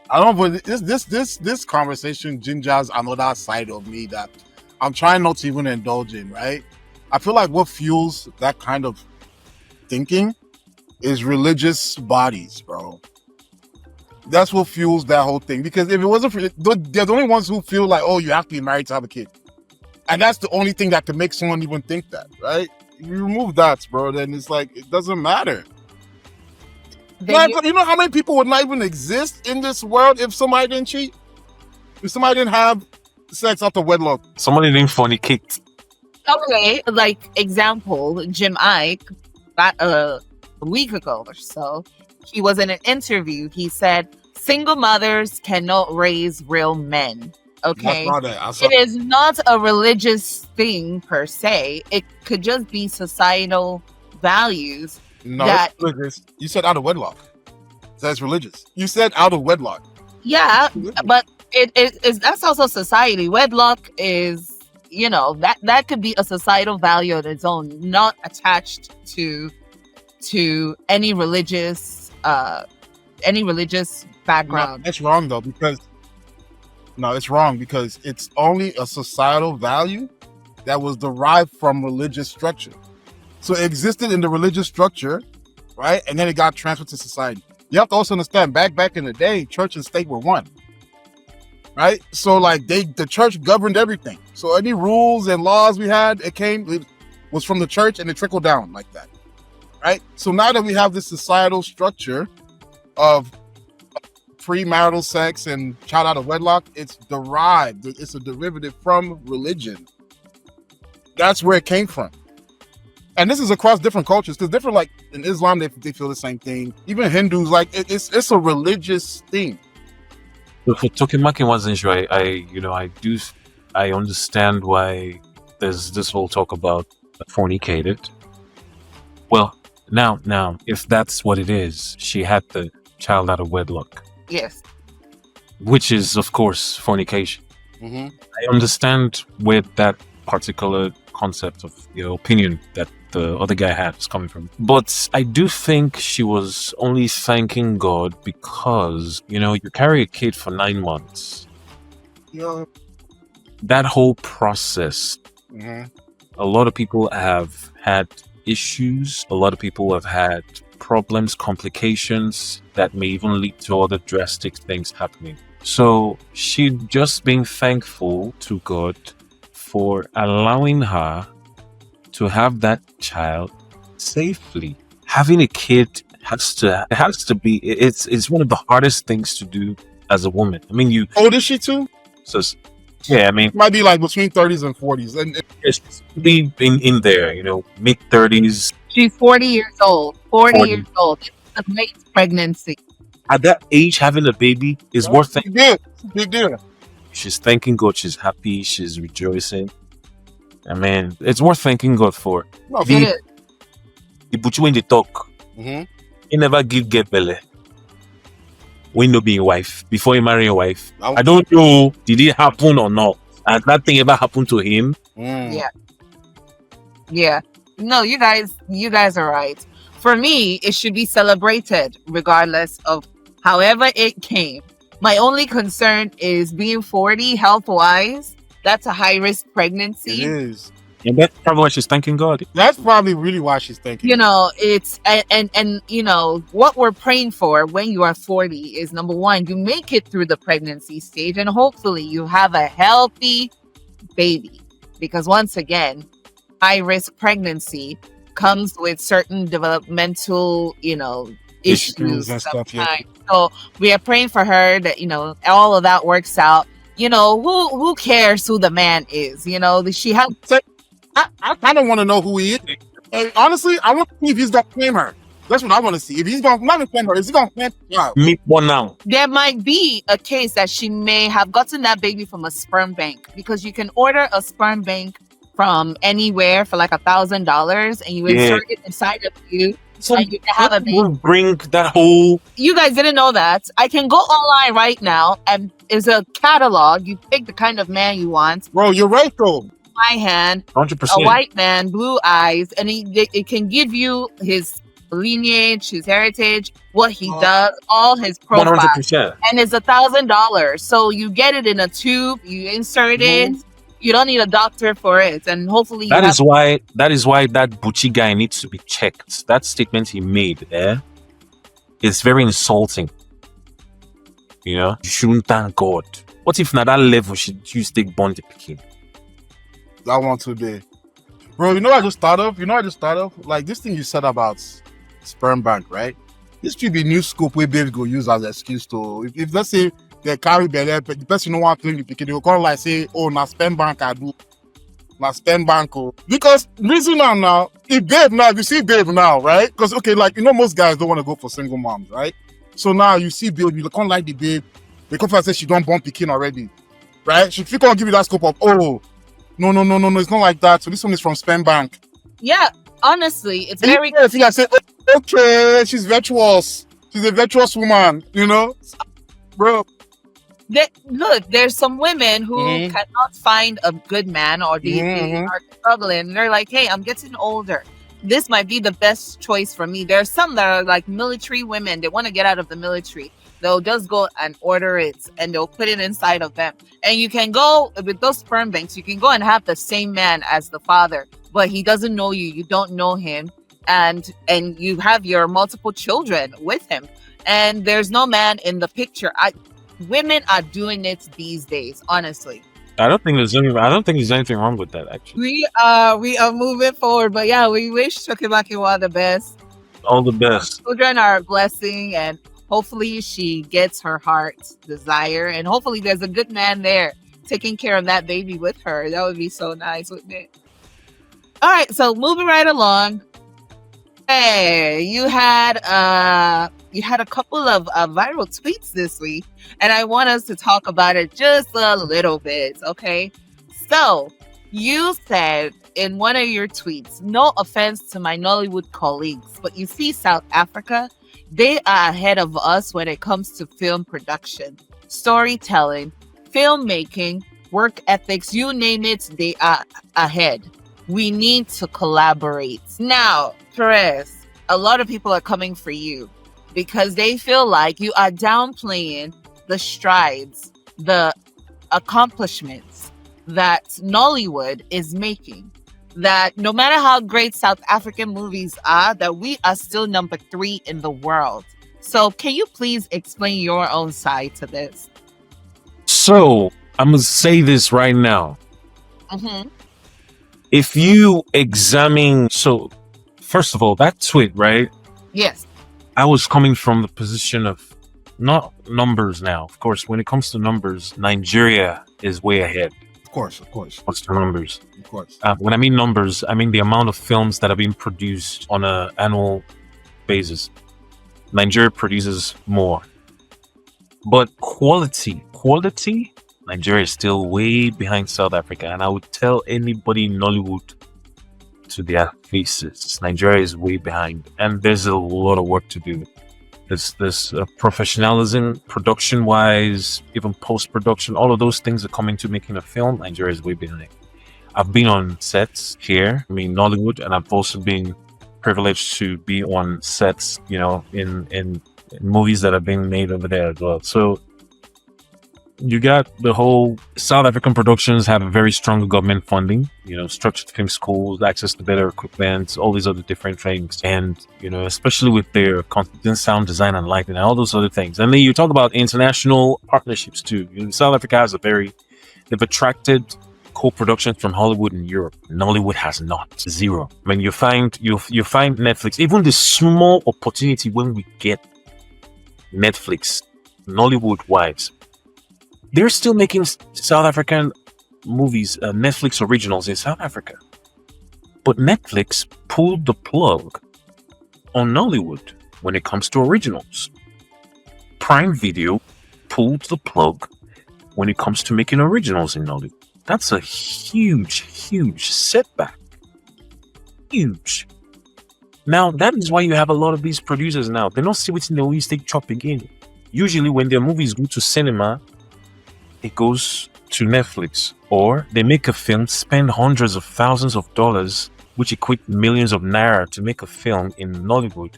I don't know, but this conversation gingers another side of me that I'm trying not to even indulge in, right? I feel like what fuels that kind of thinking is religious bodies, bro. That's what fuels that whole thing. Because if it wasn't for, they're the only ones who feel like, oh, you have to be married to have a kid. And that's the only thing that can make someone even think that, right? If you remove that, bro, then it's like, it doesn't matter. You know how many people would not even exist in this world if somebody didn't cheat? If somebody didn't have sex after wedlock? Somebody didn't fornicate. Okay, like example, Jim Ike, about a week ago or so, he was in an interview. He said, single mothers cannot raise real men. That's Okay. not that. I saw. It is not a religious thing per se. It could just be societal values No, that, it's religious. You said out of wedlock. So it's religious. You said out of wedlock. yeah, Religious. but it is that's also society. Wedlock is, you know, that could be a societal value on its own, not attached to any religious No, background. it's wrong though because no, it's wrong because it's only a societal value that was derived from religious structure. So it existed in the religious structure, right? And then it got transferred to society. You have to also understand back in the day, church and state were one, right? So like the church governed everything. So any rules and laws we had, it was from the church and it trickled down like that, right? So now that we have this societal structure of premarital sex and child out of wedlock, it's derived. It's a derivative from religion. That's where it came from. And this is across different cultures, because different, like in Islam, they feel the same thing. Even Hindus, like it's a religious thing. So for Tokimaki one's issue, I understand why there's this whole talk about fornicated. Well, now, if that's what it is, she had the child out of wedlock, Yes. which is, of course, fornication. Mm-hmm. I understand where that particular concept of opinion that the other guy had is coming from. But I do think she was only thanking God because, you carry a kid for 9 months. Yeah. That whole process, Mm-hmm. a lot of people have had issues. A lot of people have had problems, complications that may even lead to other drastic things happening. So she just being thankful to God for allowing her to have that child safely. Having a kid has to be, it's one of the hardest things to do as a woman. I mean, How old is she too? so yeah, I mean, Might be like between 30s and 40s. And it's be in there, mid 30s. She's 40 years old. 40 40. years old. It's a late pregnancy. At that age, having a baby is worth big it. deal. Big deal. She's thanking God. She's happy. She's rejoicing. I mean, it's worth thanking God for. No, It The is. but when they talk, mm-hmm. you never get belly. When you be a wife, before you marry a wife. I don't know, did it happen or not? Has that thing ever happened to him? Yeah. Yeah. No, you guys are right. For me, it should be celebrated regardless of however it came. My only concern is being 40 health wise. That's a high risk It pregnancy. is. And that's probably why she's thanking God. That's probably really why she's thinking. It's and what we're praying for when you are 40 is, number one, you make it through the pregnancy stage and hopefully you have a healthy baby, because once again, high risk pregnancy comes with certain developmental issues and stuff. Yeah. sometimes. So we are praying for her that all of that works out. Who cares who the man is? She has. I kind of want to know who he is. And honestly, I want to see if he's gonna claim her. That's what I want to see. If he's gonna not claim her, is he gonna claim her? Meet one now. There might be a case that she may have gotten that baby from a sperm bank, because you can order a sperm bank from anywhere for like $1,000 and you insert it inside of you. So and you can have a baby. will bring that whole. You guys didn't know that. I can go online right now and it's a catalog. You pick the kind of man you want. Bro, you're right though. My hand, 100%. a white man, blue eyes, and it can give you his lineage, his heritage, what he does, all his profile. 100%. And it's $1,000. So you get it in a tube, you insert it. You don't need a doctor for it, and hopefully That is why that Bucci guy needs to be checked. That statement he made is very insulting. You shouldn't thank God. What if na that level should you take born the pikin? That one today. Bro, what I just thought of? Like this thing you said about sperm bank, right? This should be new scope where babes go use as an excuse to, if let's say they carry belly, but the person no want to claim the pikin, they will call like say, oh, na sperm bank I do. Na sperm bank. Oh. Because reason now, if you see babe now, right? Because okay, like most guys don't want to go for single moms, right? So now you see babe, you can't like the babe, they come and say she don't born pikin already. right? She can't give you that scope of, oh, no, it's not like that. So this one is from Sperm Bank. Yeah, honestly, it's And very. you I say, oh, okay, she's virtuous. She's a virtuous woman, you know, bro. Look, there's some women who Mhm. cannot find a good man, or they Mhm. are struggling. They're like, hey, I'm getting older. This might be the best choice for me. There are some that are like military women. They want to get out of the military. They'll just go and order it and they'll put it inside of them. And you can go with those sperm banks, you can go and have the same man as the father, but he doesn't know you. You don't know him. And you have your multiple children with him. And there's no man in the picture. Women are doing it these days, honestly. I don't think there's anything wrong with that, actually. We are moving forward, but yeah, we wish Tokimakiwa the best. All the best. Children are a blessing, and hopefully she gets her heart's desire, and hopefully there's a good man there taking care of that baby with her. That would be so nice, wouldn't it? All right, so moving right along. Hey, you had a couple of viral tweets this week, and I want us to talk about it just a little bit, okay? So, you said in one of your tweets, no offense to my Nollywood colleagues, but you see South Africa, they are ahead of us when it comes to film production, storytelling, filmmaking, work ethics, you name it, they are ahead. We need to collaborate. Now, Perez, a lot of people are coming for you because they feel like you are downplaying the strides, the accomplishments that Nollywood is making. That no matter how great South African movies are, that we are still number 3 in the world. So can you please explain your own side to this? So, I'm going to say this right now. Mm-hmm. If you examine, so first of all, that tweet, right? Yes. I was coming from the position of not numbers now. Of course, when it comes to numbers, Nigeria is way ahead. Of course. What's the numbers? Of course. When I mean numbers, I mean the amount of films that are being produced on an annual basis. Nigeria produces more. But quality, Nigeria is still way behind South Africa. And I would tell anybody in Nollywood to their faces, Nigeria is way behind. And there's a lot of work to do. There's professionalism, production-wise, even post-production, all of those things that come into making a film. Nigeria is way behind. I've been on sets here, Nollywood, and I've also been privileged to be on sets, in movies that are being made over there as well. So you got the whole South African productions have a very strong government funding, structured film schools, access to better equipment, all these other different things. And, especially with their constant sound design and lighting and all those other things. And then you talk about international partnerships too. South Africa has they've attracted co-productions from Hollywood and Europe. Nollywood has not. Zero. You find Netflix, even the small opportunity when we get Netflix, Nollywood wives, they're still making South African movies, Netflix originals in South Africa. But Netflix pulled the plug on Nollywood when it comes to originals. Prime Video pulled the plug when it comes to making originals in Nollywood. That's a huge setback. Huge. Now, that is why you have a lot of these producers now. They don't see what's in the always take chop again. Usually when their movies go to cinema, it goes to Netflix, or they make a film, spend hundreds of thousands of dollars, which equate millions of naira to make a film in Nollywood,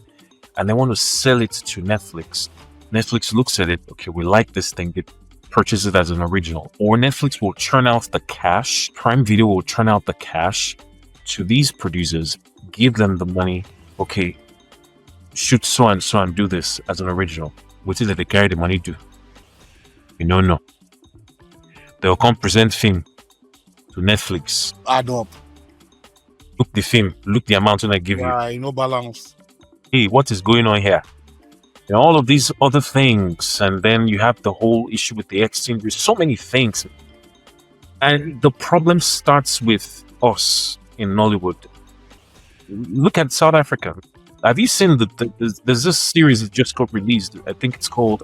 and they want to sell it to Netflix. Netflix looks at it, okay, we like this thing, they purchase it as an original, or Netflix will churn out the cash, Prime Video will churn out the cash to these producers, give them the money, okay, shoot so and do this as an original. What is it they carry the money to? No. They'll come present film to Netflix. Add up. Look the film. Look the amount I give you. No balance. Hey, what is going on here? All of these other things. And then you have the whole issue with the exchange. There's so many things. And the problem starts with us in Nollywood. Look at South Africa. Have you seen there's this series that just got released? I think it's called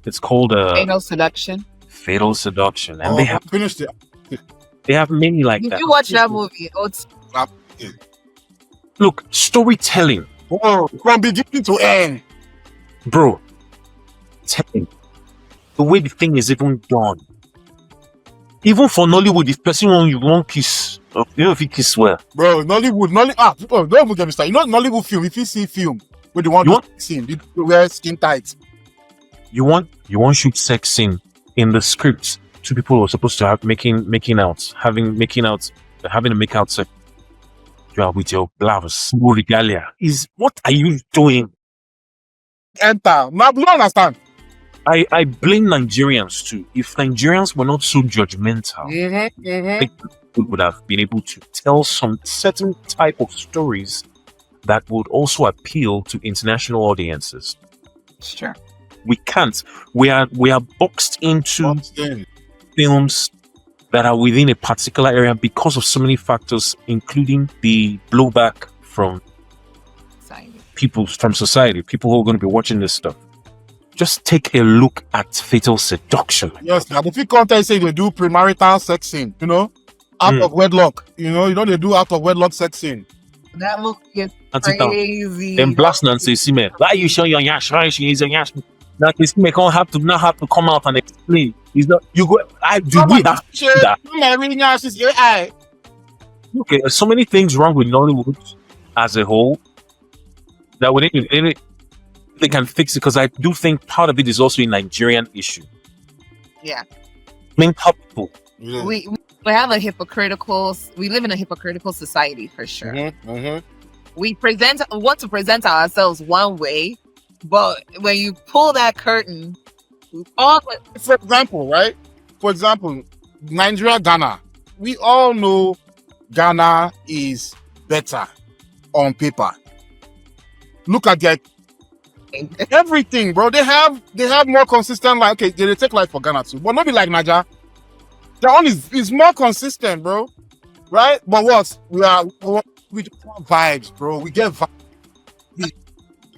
Fatal Seduction. Fatal Seduction, and they have finished it. many like Did that. you watch that movie? Look, storytelling, Oh, from beginning to end. bro. Telling the way the thing is even done. Even for Nollywood, if person won't kiss, you know, if you kiss well, Bro, Nollywood, don't even get me started. You know Nollywood film, if you see film with the one You scene, they wear skin tight. you want shoot sex scene in the script. Two people were supposed to have having to make out sex. You are with your blouse, regalia. What are you doing? Enter. Now, you don't understand. I blame Nigerians too. If Nigerians were not so judgmental, they would have been able to tell some certain type of stories that would also appeal to international audiences. Sure. We can't. We are boxed into Boxed in. films that are within a particular area because of so many factors, including the blowback from society, people who are going to be watching this stuff. Just take a look at Fatal Seduction. Yes, now if you contact say they do premarital sex scene, you know, out of wedlock, you know they do out of wedlock sex scene. That movie is That's it now. crazy. Then blast and say, "See me, why you show your yash? Why you use your yash?" That this me can't have to come out and explain. It's not you go. We have to do that. Okay, there's so many things wrong with Nollywood as a whole that they can fix it, because I do think part of it is also a Nigerian issue. Yeah. Mental people. Yeah. We have we live in a hypocritical society for sure. We want to present ourselves one way, but when you pull that curtain, For example, right? For example, Nigeria, Ghana. We all know Ghana is better on paper. Look at their everything, bro. They have more consistent. Like, okay, they take life for Ghana too, but not be like Nigeria. Their own is more consistent, bro. Right? But we just want vibes, bro. We get vibes.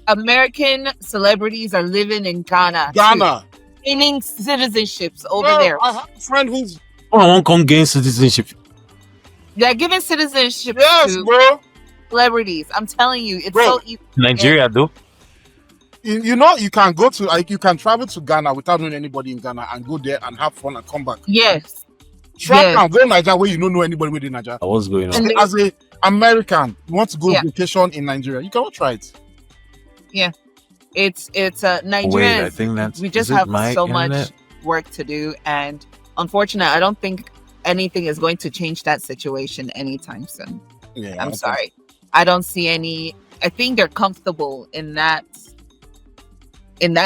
American celebrities are living in Ghana. Ghana. Gaining citizenships over Bro, there. I have a friend who's I won't come gain citizenship. They're giving citizenship yes, to bro. celebrities. I'm telling you, it's Bro. so easy. Nigeria, though. You know, you can go to you can travel to Ghana without knowing anybody in Ghana and go there and have fun and come back. Yes. Try Yes. and go Nigeria where you don't know anybody within Nigeria. What's going on? And As a American, you want to go Yeah. vacation in Nigeria, you cannot try it. It's Wait, I Nigerians. think that's We just is it have my so internet? much work to do, and unfortunately, I don't think anything is going to change that situation anytime soon. Yeah, I'm sorry. I don't see any. I think they're comfortable in that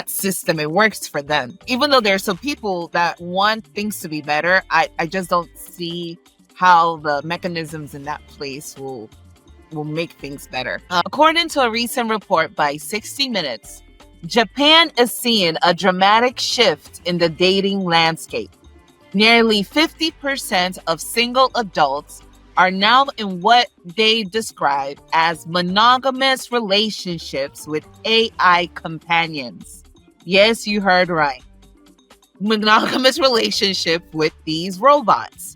system. It works for them. Even though there's some people that want things to be better, I just don't see how the mechanisms in that place will make things better. According to a recent report by 60 Minutes, Japan is seeing a dramatic shift in the dating landscape. Nearly 50% of single adults are now in what they describe as monogamous relationships with AI companions. Yes, you heard right. Monogamous relationship with these robots.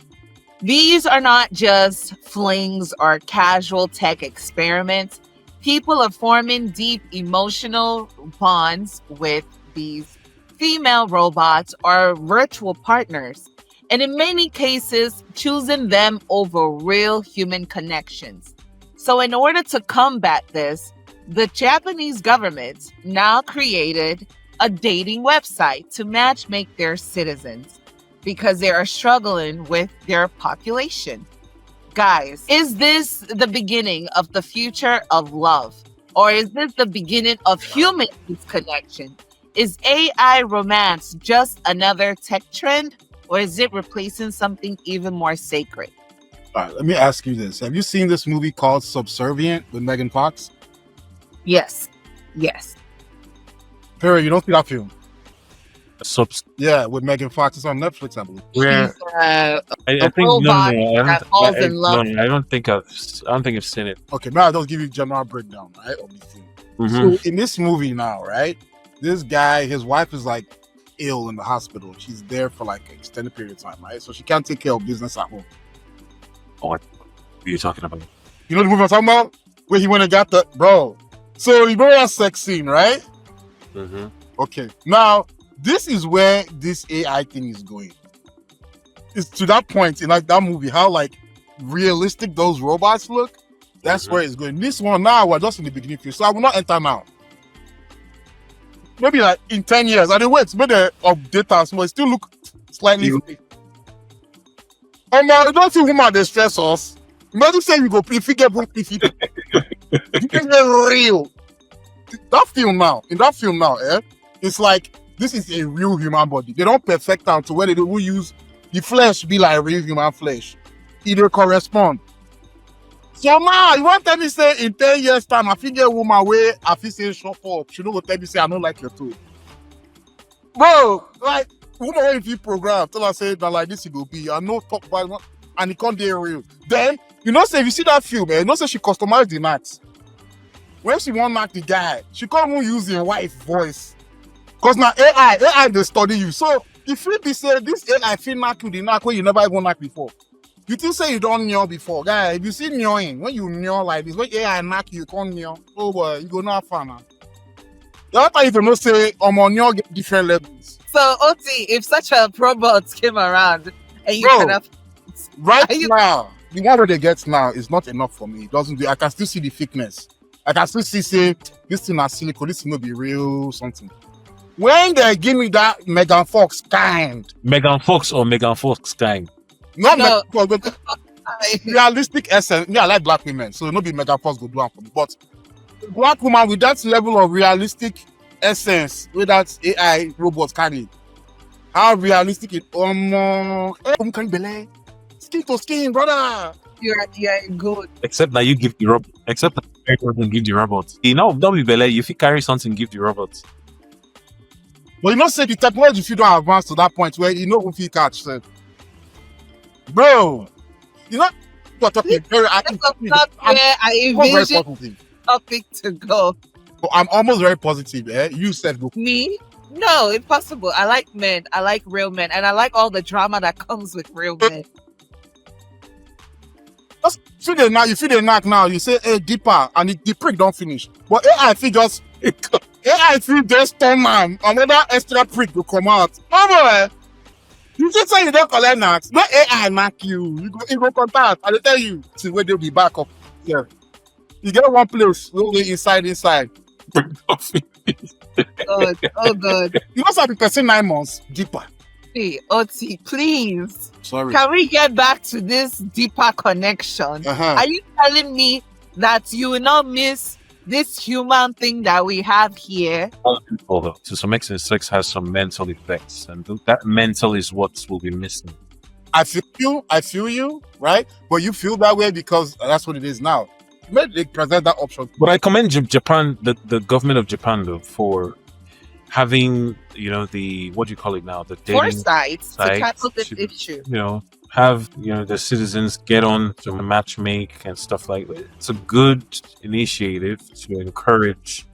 These are not just flings or casual tech experiments. People are forming deep emotional bonds with these female robots or virtual partners, and in many cases, choosing them over real human connections. So in order to combat this, the Japanese government now created a dating website to matchmake their citizens because they are struggling with their population. Guys, is this the beginning of the future of love? Or is this the beginning of human connection? Is AI romance just another tech trend? Or is it replacing something even more sacred? All right, let me ask you this. Have you seen this movie called Subservient with Megan Fox? Yes. Yes. Perry, you don't see that film? Subs. Yeah, with Megan Fox. It's on Netflix, I believe. Yeah, She's, I think robot no, that falls in love. I don't think I've seen it. Okay, now I'll just give you a general breakdown, right, of the film. Mhm. So in this movie now, right, this guy, his wife is like ill in the hospital. She's there for like an extended period of time, right? So she can't take care of business at home. What are you talking about? You know the movie I'm talking about? Where he went and got the bro. So you remember that sex scene, right? Mm-hmm. Okay. Now, this is where this AI thing is going. It's to that point in like that movie, how like realistic those robots look. That's where it's going. This one now, we're just in the beginning phase. So I will not enter now. Maybe like in 10 years. I didn't wait. Maybe update us, but it still look slightly. And now, you don't see woman they stress us. Imagine saying you go if you get broke, if you get real. That film now, it's like this is a real human body. They don't perfect out to where they will use the flesh be like real human flesh. It will correspond. So now you want to tell me say in 10 years time, I figure woman way I feel say shop up. She don't go tell me say I don't like your too. Bro, like woman if you program, tell her say that like this it will be. I know talk about it, and it can't be real. Then you know say if you see that film, you know say she customized the knacks. When she want knock the guy, she can't even use the wife voice. Cause now AI they study you. So if you be say this AI feel knock you the knock when you never even knock before. You think say you don't know before, guy. If you see knowing, when you know like this, when AI knock you can't know. Oh boy, you go not far now. The other time you don't say on your get different levels. So Oti, if such a robot came around and you Bro, can have right Are you- now, the one that they get now is not enough for me. It doesn't do. I can still see the thickness. I can still see say this thing is silicone. This thing will be real something. When they give me that Megan Fox kind, Megan Fox or Megan Fox kind? not No. Megan Fox, but realistic essence. Me, I like black women, so no be Megan Fox go do one for me. But black woman with that level of realistic essence, with that AI robot carry, how realistic it? Can belle, skin to skin, brother. you're good. Except that you give the robot. Except that you doesn't give the robot. You know, don't be belay. If you carry something, give the robot. But you know, say the technology if you don't advance to that point where you know if you catch, say, bro, you know you're talking very. That's not where I very envision positive. topic to go. But I'm almost very positive. You said go. Me? No, impossible. I like men. I like real men. And I like all the drama that comes with real men. Just feel the knack. You feel the knack now. You say, hey, deeper, and the prick don't finish. But AI feel just AI feel just turn man. Another extra prick will come out. Oh boy, you just say you don't collect knacks. No AI knack you. You go contact. I will tell you. See where they'll be back up. Yeah. You get one place. We'll be inside. God, oh God. You must have been person 9 months. Deeper. Hey, Oti, please. Sorry. Can we get back to this deeper connection? Uh-huh. Are you telling me that you will not miss this human thing that we have here? Although, to some extent, sex has some mental effects, and that mental is what will be missing. I feel you, right? But you feel that way because that's what it is now. Maybe they present that option. But I commend Japan, the government of Japan, though, for having, you know, the, what do you call it now, the dating Foresight to sites tackle this to, issue. you know, have, you know, the citizens get on to matchmake and stuff like that. It's a good initiative to encourage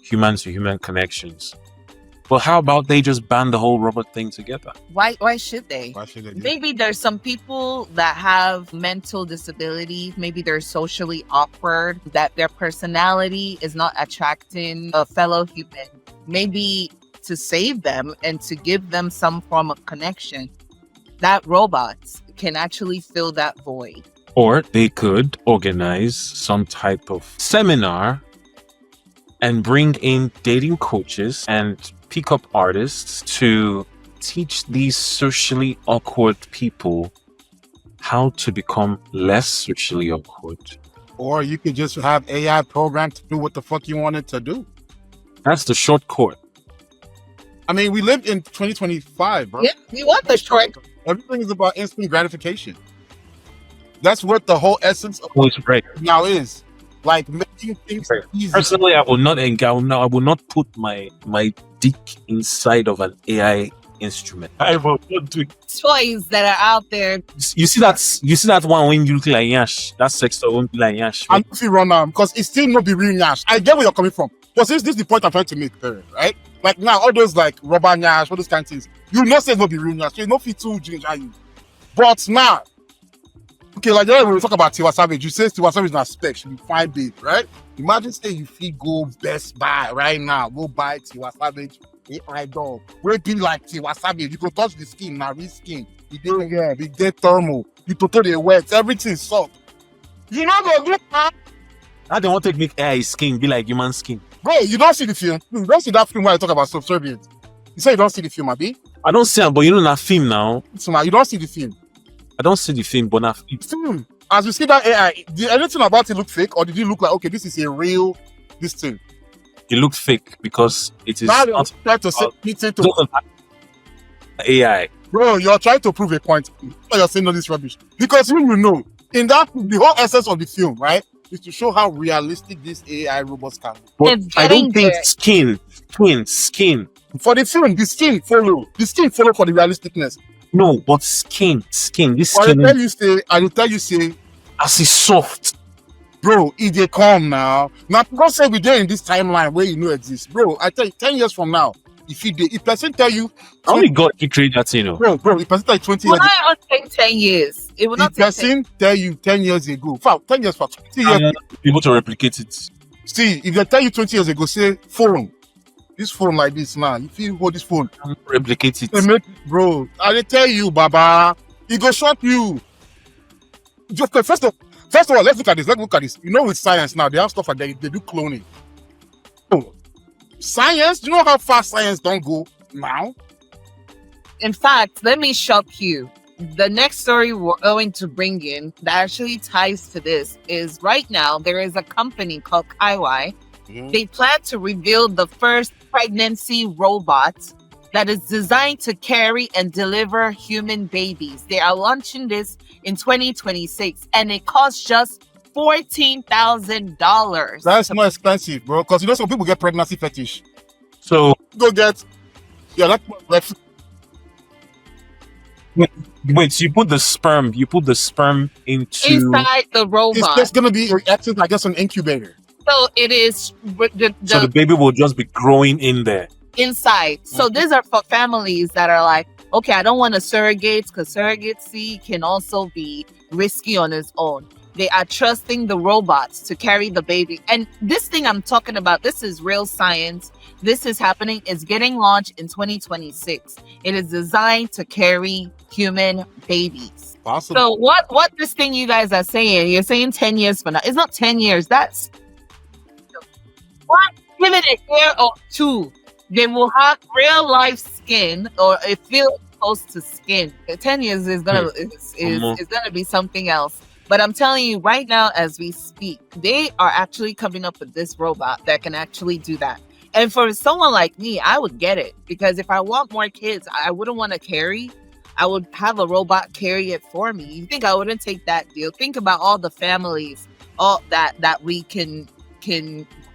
human-to-human connections. But how about they just ban the whole robot thing together? Why should they? Maybe there's some people that have mental disabilities. Maybe they're socially awkward, that their personality is not attracting a fellow human. Maybe to save them and to give them some form of connection, that robots can actually fill that void. Or they could organize some type of seminar and bring in dating coaches and pick-up artists to teach these socially awkward people how to become less socially awkward. Or you could just have AI programmed to do what the fuck you want it to do. That's the short court. I mean, we live in 2025, bro. Yeah, we want the short. Everything is about instant gratification. That's what the whole essence of Oh, it's right. now is. Like making things easy. Personally, I will not put my dick inside of an AI instrument. I will not do it. Toys that are out there. You see that one when you look like Yash, that sex toy won't be like Yash. And if you run because it's still not be real Nash. I get where you're coming from. But since this is the point I'm trying to make, right? Like now, all those like rubber nyash, all those kind of things. You know, say it's not be real nyash. You know, fit too ginger you. But now, okay, like when we talk about Tiwa Savage, you say Tiwa Savage is not spec, she be fine babe, right? Imagine say you feel go Best Buy right now, go buy Tiwa Savage AI doll. Where be like Tiwa Savage, you can touch the skin, now real skin. You dey here, you dey thermal, you totally wet, everything soft. You know go do that. I don't want to make AI skin be like human skin. Bro, you don't see the film. You don't see that film where I talk about subservience. You say you don't see the film, Abi? I don't see it, but you know that film now. So now you don't see the film. I don't see the film, but now Film. As you see that AI, did anything about it look fake, or did it look like okay, this is a real this thing? it looked fake because it is Now not you're trying to say anything to doesn't have AI. bro, you're trying to prove a point. Or you're saying all this rubbish. Because you know, in that the whole essence of the film, right, is to show how realistic this AI robots can be. But It's I don't getting think there. skin. For the film, the skin follow. The skin follow for the realisticness. No, but skin. This Or skin I tell you say, as it's soft. bro, if they come now. Now, people say we there in this timeline where you know exists. Bro, I tell you, 10 years from now, if person tell you, Only God can create that, you know. bro, if person tell you 20 Will years not take 10 years. It will if not take 10 person tell you 10 years ago, 10 years for 20 years, Be able to replicate it. see, if they tell you 20 years ago, say, phone, this phone like this now, if you hold this phone, Replicate it. they make, bro, I dey tell you, Baba, it go shock you. Just first of all, let's look at this. You know, with science now, they have stuff like they do cloning. Oh, science, do you know how fast science don't go now? In fact, let me shock you. The next story we're going to bring in that actually ties to this is right now there is a company called Kaiwai. They plan to reveal the first pregnancy robot that is designed to carry and deliver human babies. They are launching this in 2026 and it costs just $14,000. That's more expensive, bro, because you know some people get pregnancy fetish. So Go get, yeah, that's wait, so you put the sperm into inside the it's robot. just gonna be reacting, I guess, an incubator. So it is so the baby will just be growing in there. inside. So these are for families that are like, okay, I don't want a surrogate because surrogacy can also be risky on its own. They are trusting the robots to carry the baby. And this thing I'm talking about, this is real science. This is happening. It's getting launched in 2026. It is designed to carry human babies. Possible. So what this thing you guys are saying, you're saying 10 years from now. It's not 10 years. That's what? Give it a year or two. They will have real life skin or it feels close to skin. 10 years is gonna is gonna be something else. But I'm telling you right now, as we speak, they are actually coming up with this robot that can actually do that. And for someone like me, I would get it because if I want more kids, I wouldn't want to carry. I would have a robot carry it for me. You think I wouldn't take that deal? Think about all the families, all that we can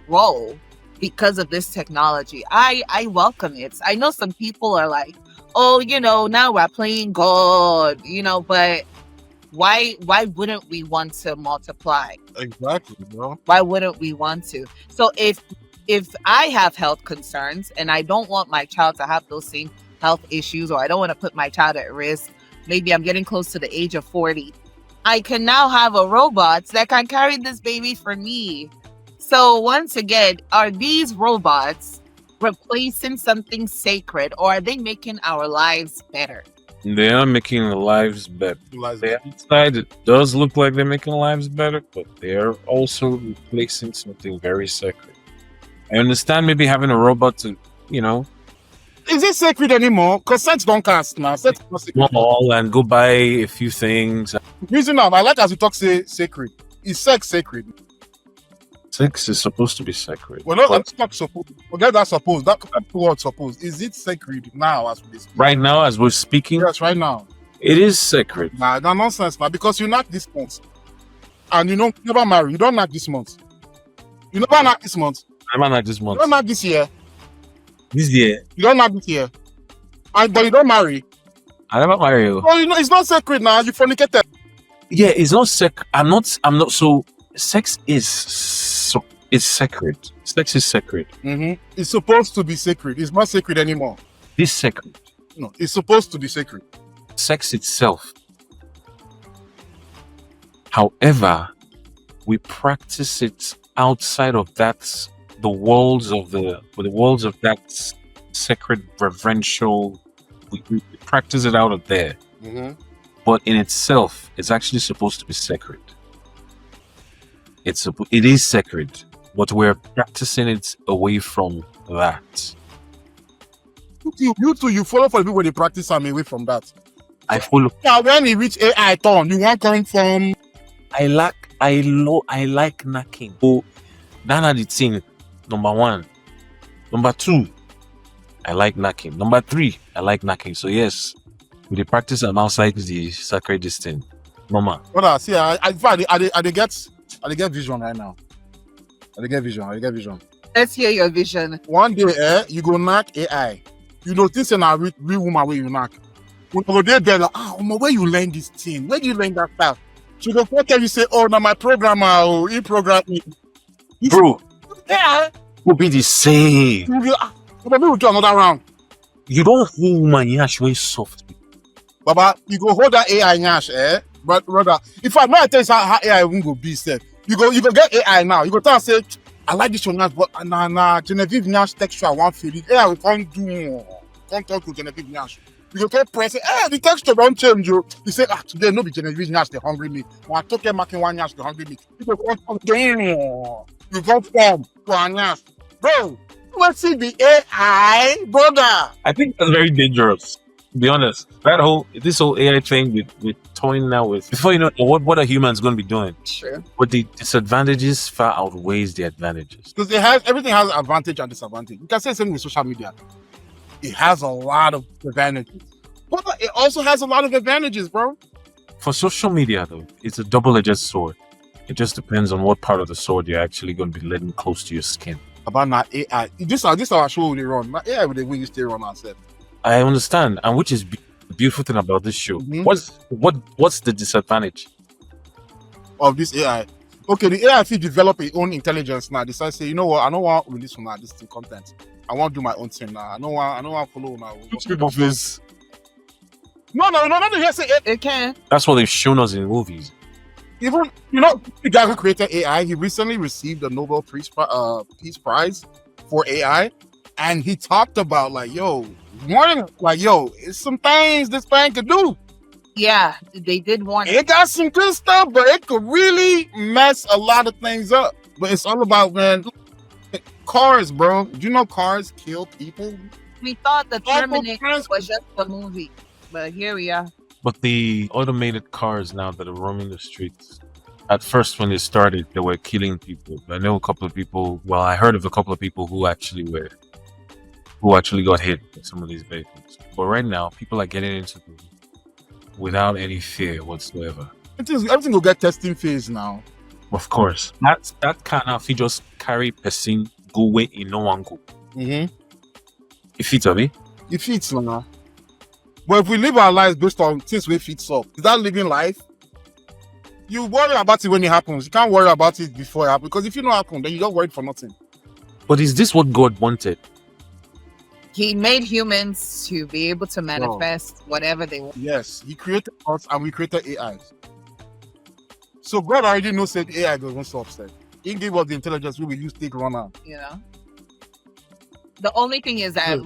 grow because of this technology. I welcome it. I know some people are like, oh, now we're playing God, but why wouldn't we want to multiply? Exactly, bro. Why wouldn't we want to? So if I have health concerns and I don't want my child to have those same health issues, or I don't want to put my child at risk, maybe I'm getting close to the age of 40, I can now have a robot that can carry this baby for me. So once again, are these robots replacing something sacred, or are they making our lives better? They are making the lives better. Realize The that. outside, it does look like they're making lives better, but they're also replacing something very sacred. I understand maybe having a robot to, Is it sacred anymore? Because sex don't cast now. Sex is not sacred. go all and go buy a few things. Reason now, I like as we talk say sacred. Is sex sacred? Sex is supposed to be sacred. Well, no, But that's not supposed. Forget that suppose. That word suppose. Is it sacred now as we speak? right now, as we're speaking, Yes, right now. it is sacred. Nah, that nonsense now. Because you knock this month. And you never marry. You don't knock this month. You never knock this month. I'm not this You month. don't knock this year. This year, You don't knock this year. But you don't marry. I never marry you. Oh, it's not sacred now. You fornicated. Yeah, it's not I'm not. So sex is It's sacred. Sex is sacred. It's supposed to be sacred. It's not sacred anymore. This sacred. No, it's supposed to be sacred. Sex itself. However, we practice it outside of that, the walls of that sacred reverential. We practice it out of there. But in itself, it's actually supposed to be sacred. It is sacred, but we're practicing it away from that. You too, you follow for the people when they practice and away from that. I follow. Now, when he reach AI turn, you want come from. I like knacking. So that's the thing. Number one. Number two, I like knacking. Number three, I like knacking. So yes, with the practice I'm outside the sacred distance. Mama. Brother, see, I get vision right now. I get vision. Let's hear your vision. One day, you go knock AI. You know, this is a real woman where you knock. When you go there, like, where you learn this thing? Where do you learn that stuff? So the first time you say, now my programmer, he programmed me. Bro, Yeah. will be the same. But we will do another round. You don't hold my yash way soft. Baba, you go hold that AI nyash, But brother, if I might tell you how AI won't go be said, you go get AI now. You go tell and say, I like this one nyash, but Genevieve nyash texture I want feel it. AI we can't do more. Can't talk to Genevieve nyash. You go get press it, the texture don't change you. You say, today no be Genevieve nyash, they hungry me. When I took a marking one nyash, they hungry me. You go form to a nyash. Bro, what's it the AI, brother? I think that's very dangerous. To be honest, this whole AI thing with toying now with, before you know what are humans going to be doing? Sure. But the disadvantages far outweighs the advantages. Because everything has advantage and disadvantage. You can say the same with social media. It has a lot of advantages, but it also has a lot of advantages, bro. For social media, though, it's a double-edged sword. It just depends on what part of the sword you're actually going to be letting close to your skin. About not AI, this our show they run. Not AI, they win you stay run ourselves. I understand, and which is the beautiful thing about this show. What's the disadvantage of this AI? Okay, the AI if develop its own intelligence now. Decide say, you know what? I don't want to release from this thing content. I want to do my own thing now. I don't want to follow now. people face? No. Here say It can. That's what they've shown us in movies. even the guy who created AI. He recently received a Nobel Peace Prize for AI, and he talked about it's some things this thing could do. Yeah, they did warn. It got some good stuff, but it could really mess a lot of things up. But it's all about, man, cars, bro. Do you know cars kill people? We thought the Terminator was just a movie, but here we are. But the automated cars now that are roaming the streets, at first when they started, they were killing people. I know a couple of people, I heard of a couple of people who actually got hit with some of these vehicles. But right now, people are getting into them without any fear whatsoever. Everything will get testing phase now. Of course. That kind of, he just carry person go where in no one go. Mm-hmm. It fits, Abi. It fits now. But if we live our lives based on things we fits up, is that living life? You worry about it when it happens. You can't worry about it before it happens. Because if it don't happen, then you don't worry for nothing. But is this what God wanted? He made humans to be able to manifest whatever they want. Yes, he created us and we created AIs. So God already knows that AI doesn't stop stuff. He gave us the intelligence we will use to take run out. You know, the only thing is that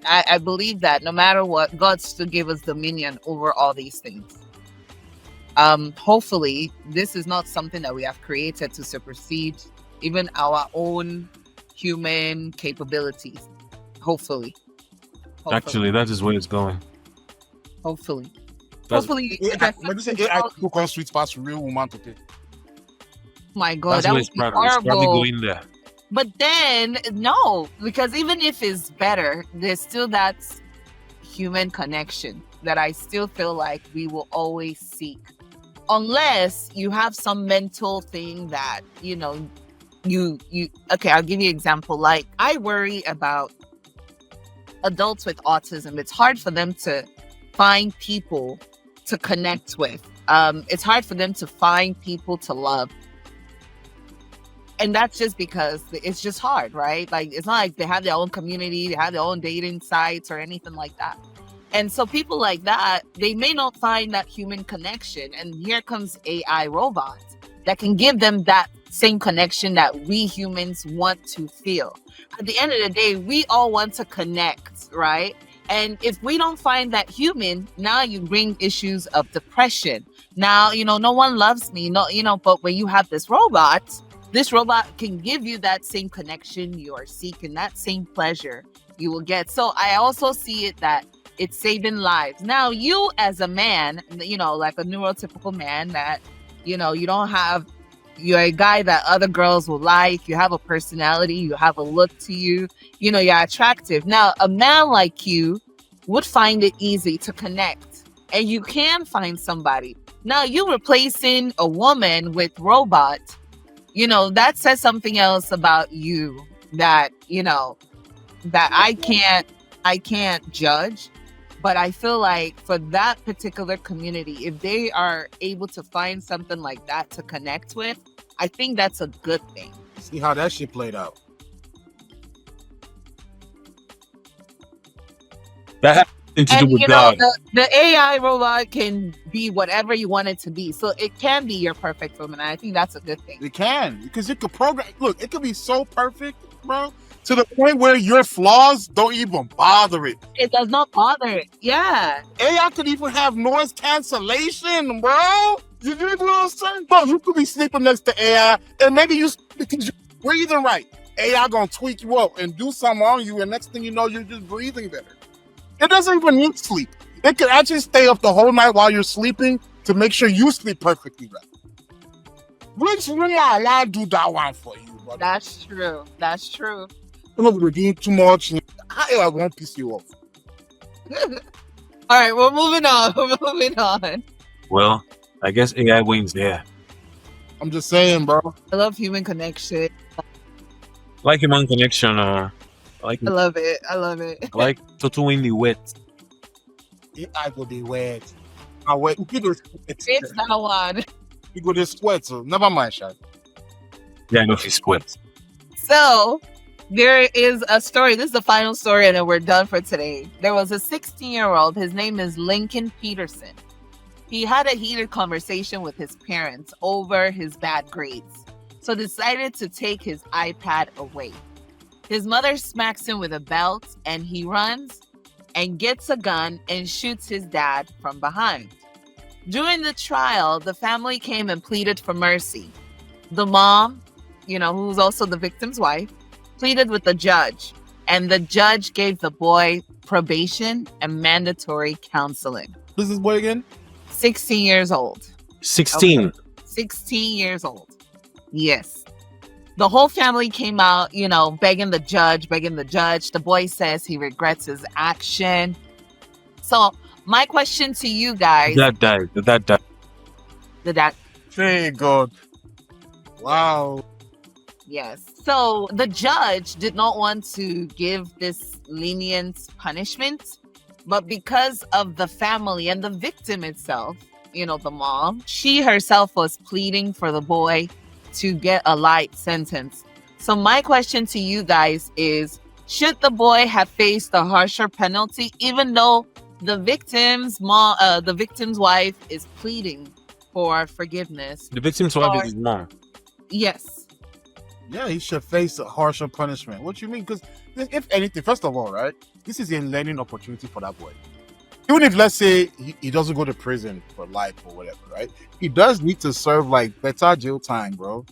I believe that no matter what, God still gave us dominion over all these things. Hopefully, this is not something that we have created to supersede even our own human capabilities. Hopefully. Actually, that is where it's going. Hopefully. But you say AI people can switch past real woman to pay. My God, That's that where would it's be probably horrible. going there. But then, no, because even if it's better, there's still that human connection that I still feel like we will always seek. Unless you have some mental thing that, you okay, I'll give you an example. Like, I worry about adults with autism. It's hard for them to find people to connect with. It's hard for them to find people to love. And that's just because it's just hard, right? Like, it's not like they have their own community, they have their own dating sites or anything like that. And so people like that, they may not find that human connection. And here comes AI robots that can give them that same connection that we humans want to feel. At the end of the day, we all want to connect, right? And if we don't find that human, now you bring issues of depression. Now, no one loves me, but when you have this robot can give you that same connection you are seeking, that same pleasure you will get. So I also see it that it's saving lives. Now, you as a man, like a neurotypical man that, you don't have, you're a guy that other girls will like, you have a personality, you have a look to you, you're attractive. Now, a man like you would find it easy to connect, and you can find somebody. Now, you replacing a woman with robot, that says something else about you that, that I can't judge. But I feel like for that particular community, if they are able to find something like that to connect with, I think that's a good thing. See how that shit played out. That has nothing to do with God. The AI robot can be whatever you want it to be. So it can be your perfect woman. And I think that's a good thing. It can, because it could program. Look, it could be so perfect, bro, to the point where your flaws don't even bother it. It does not bother it. Yeah. AI could even have noise cancellation, bro. You know what I'm saying? Bro, you could be sleeping next to AI, and maybe you because you're breathing right. AI gonna tweak you up and do something on you, and next thing you know, you're just breathing better. It doesn't even need sleep. It could actually stay up the whole night while you're sleeping to make sure you sleep perfectly right. Which really allowed to do that one for you, brother. That's true. That's true. I'm not doing too much. I won't piss you off. All right, we're moving on. We're moving on. Well, I guess AI wins there. I'm just saying, bro. I love human connection. Like human connection, I love it. I love it. like Toto in the wet. I go the wet. I wet. It's that one. You go the sweat, so never mind, Shad. Yeah, I know he's wet. So there is a story. This is the final story, and then we're done for today. There was a 16-year-old. His name is Lincoln Peterson. He had a heated conversation with his parents over his bad grades, so decided to take his iPad away. His mother smacks him with a belt, and he runs and gets a gun and shoots his dad from behind. During the trial, the family came and pleaded for mercy. The mom, who's also the victim's wife, pleaded with the judge, and the judge gave the boy probation and mandatory counseling. Who's this boy again? 16 years old. 16. Okay. 16 years old. Yes. The whole family came out, begging the judge. The boy says he regrets his action. So my question to you guys. That died. The dad. Thank God. Wow. Yes. So the judge did not want to give this lenient punishment, but because of the family and the victim itself, the mom, she herself was pleading for the boy to get a light sentence. So my question to you guys is, should the boy have faced a harsher penalty, even though the victim's wife is pleading for forgiveness? The victim's wife is his mom. Yes. Yeah, he should face a harsher punishment. What you mean? Because if anything, first of all, right, this is a learning opportunity for that boy. Even if, let's say, he doesn't go to prison for life or whatever, right? He does need to serve better jail time, bro.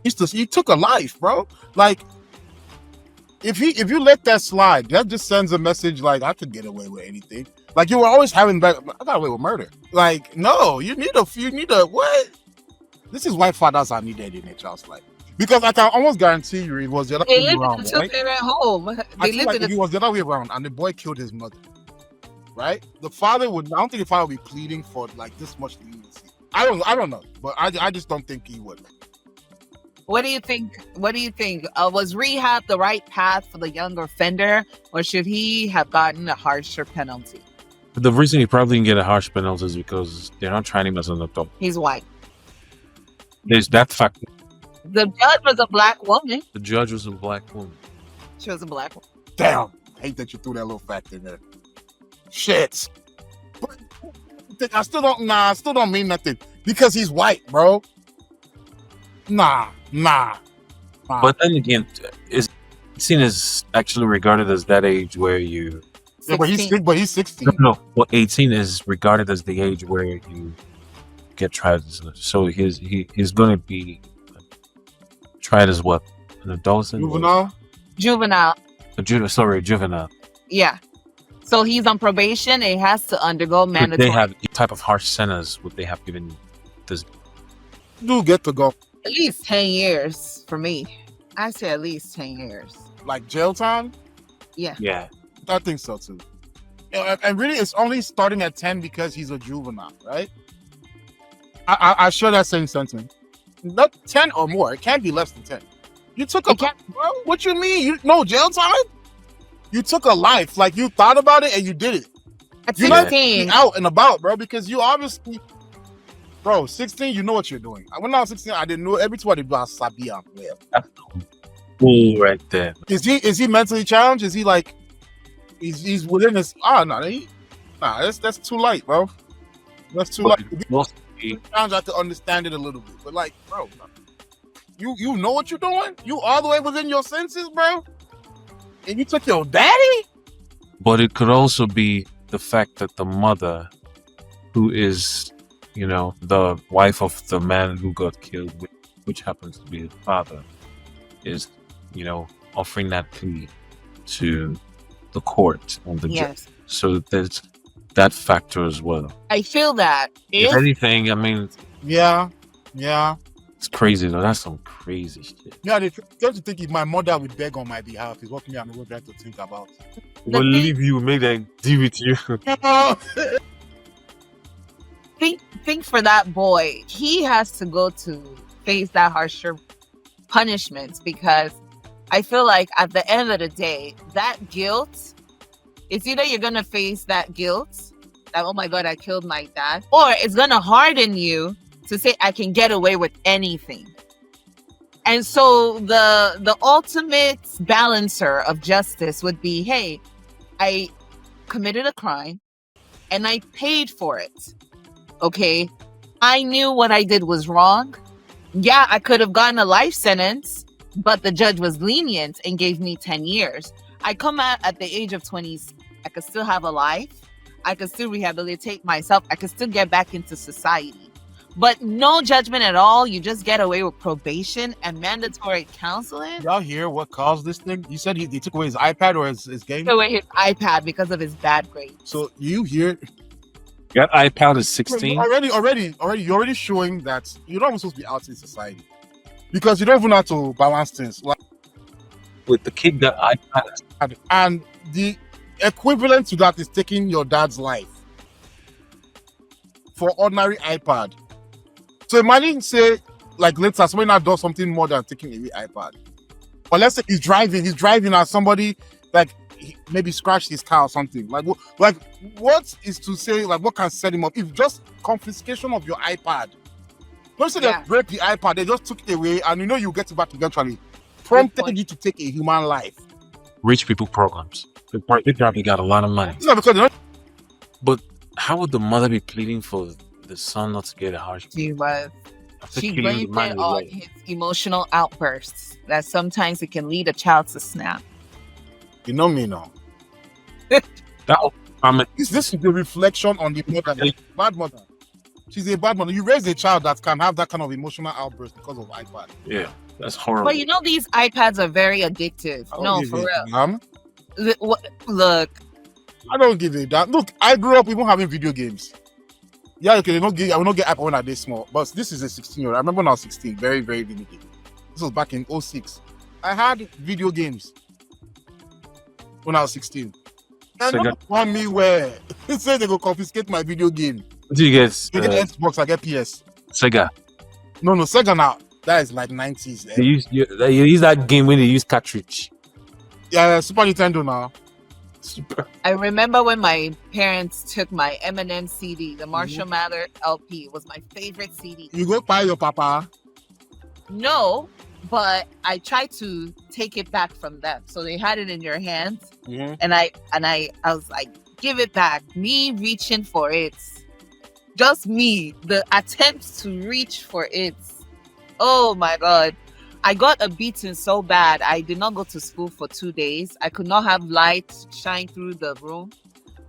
He took a life, bro. If you let that slide, that just sends a message I could get away with anything. You were always having I got away with murder. No, you need a what? This is why fathers are needed in a child's life. Because I can almost guarantee you it was the other way around. They lived in a two-parent home. If it was the other way around and the boy killed his mother, right? I don't think the father would be pleading for this much leniency. I don't know, but I just don't think he would. What do you think? Was rehab the right path for the younger offender, or should he have gotten a harsher penalty? The reason he probably didn't get a harsh penalty is because they're not trying him as an adult. He's white. There's that factor. The judge was a black woman. The judge was a black woman. She was a black woman. Damn. I hate that you threw that little fact in there. Shit. But I still don't mean nothing. Because he's white, bro. Nah. But then again, is 18 is actually regarded as that age where you. Yeah, but he's 16. No. Well, 18 is regarded as the age where you get tried. So he's going to be tried as what? An adolescent? Juvenile? Juvenile. Yeah. So he's on probation. He has to undergo mandatory. They have the type of harsh sentence would they have given this? Do get to go. At least 10 years for me. I say at least 10 years. Like jail time? Yeah. Yeah. I think so too. And really, it's only starting at 10 because he's a juvenile, right? I share that same sentiment. Not 10 or more. It can't be less than 10. You took bro, what you mean? No jail time? You took a life. Like, you thought about it and you did it. At You're 16. not out and about, bro, because you obviously... Bro, 16, you know what you're doing. When I was 16, I didn't know everything I did about Sabia. Cool right there. Is he mentally challenged? Is he like... He's within his... that's too light, bro. That's too light. I have to understand it a little bit. But like, bro, you know what you're doing? You all the way within your senses, bro? And you took your daddy? But it could also be the fact that the mother, who is, the wife of the man who got killed, which happens to be his father, is, offering that plea to the court and the judge. So there's that factor as well. I feel that. If anything, I mean... Yeah. It's crazy, though. That's some crazy shit. Yeah, just to think if my mother would beg on my behalf is what me and the to think about. We'll leave you, make that deal with you. Think for that boy. He has to go to face that harsher punishments because I feel like at the end of the day, that guilt, it's either you're going to face that guilt, that, oh my God, I killed my dad, or it's going to harden you to say, I can get away with anything. And so the ultimate balancer of justice would be, hey, I committed a crime and I paid for it. Okay? I knew what I did was wrong. Yeah, I could have gotten a life sentence, but the judge was lenient and gave me 10 years. I come out at the age of 20. I could still have a life. I could still rehabilitate myself. I could still get back into society. But no judgment at all. You just get away with probation and mandatory counseling. Y'all hear what caused this thing? You said he took away his iPad or his game? Took away his iPad because of his bad grades. So you hear... That iPad is 16? You're already showing that you're not even supposed to be out in society. Because you don't even know how to balance things. Like, with the kid that iPad. And the equivalent to that is taking your dad's life for ordinary iPad. So imagine, say, like later, somebody now does something more than taking away iPad. Or let's say he's driving and somebody like maybe scratched his car or something. Like what is to say, like what can set him up? If just confiscation of your iPad. Don't say they break the iPad, they just took it away and you get it back eventually. Prompted you to take a human life. Rich people programs. They probably got a lot of money. No, because but how would the mother be pleading for the son not to get a harsh? She was. She blamed it on his emotional outbursts. That sometimes it can lead a child to snap. You know me now. This is a reflection on the mother. Bad mother. She's a bad mother. You raise a child that can have that kind of emotional outburst because of iPad. Yeah, that's horrible. But these iPads are very addictive. No, for real. Look. I don't give a damn. Look, I grew up even having video games. Yeah, okay, I will not get iPad when I was small. But this is a 16-year-old. I remember when I was 16. Very, very limited. This was back in 06. I had video games when I was 16. And don't want me where it says they go confiscate my video game. What do you get? You get Xbox, I get PS. Sega. No, Sega now. That is like 90s. They use that game when they use cartridge. Yeah, Super Nintendo now. I remember when my parents took my Eminem CD, the Marshall Mathers LP. It was my favorite CD. You go buy your papa. No, but I tried to take it back from them. So they had it in your hands, and I was like, give it back. Me reaching for it, just me. The attempt to reach for it. Oh my god. I got a beating so bad. I did not go to school for 2 days. I could not have light shine through the room.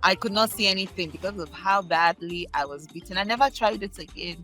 I could not see anything because of how badly I was beaten. I never tried it again.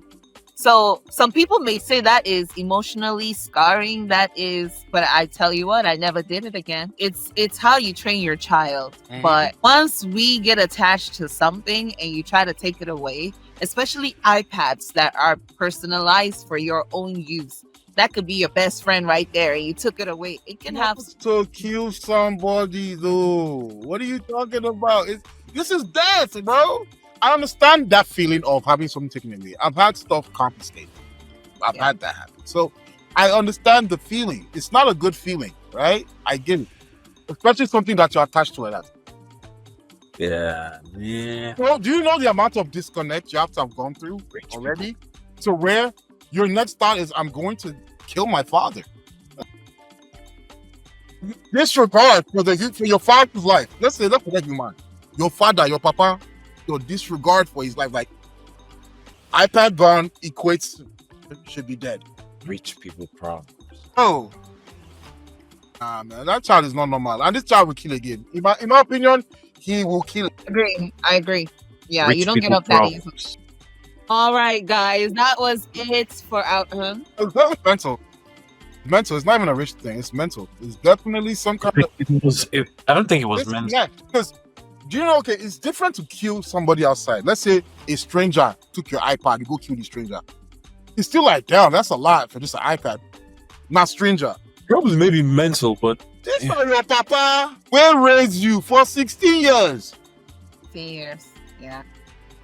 So some people may say that is emotionally scarring. That is, but I tell you what, I never did it again. It's how you train your child. But once we get attached to something and you try to take it away, especially iPads that are personalized for your own use, that could be your best friend right there, and you took it away. It can have to kill somebody though. What are you talking about? This is death, bro. I understand that feeling of having something taken away. I've had stuff confiscated. I've had that happen. So I understand the feeling. It's not a good feeling, right? I get it. Especially something that you're attached to like that. Yeah. Well, do you know the amount of disconnect you have to have gone through already? To where your next thought is, I'm going to kill my father. Disregard for your father's life. Let's forget you, man. Your father, your papa, your disregard for his life. Like, iPad gone equates should be dead. Rich people problems. Oh. Man, that child is not normal. And this child will kill again. In my opinion, he will kill. I agree. Yeah, Rich you don't get people up that problems. easy. All right, guys, that was it for our. It's mental. Mental. It's not even a rich thing. It's mental. It's definitely some kind of. I don't think it was meant. Yeah, because do you know? Okay, it's different to kill somebody outside. Let's say a stranger took your iPad, you go kill the stranger. It's still like, damn, that's a lot for just an iPad. Not stranger. Probably maybe mental, but This one, your papa will raise you for 16 years. Years. Yeah.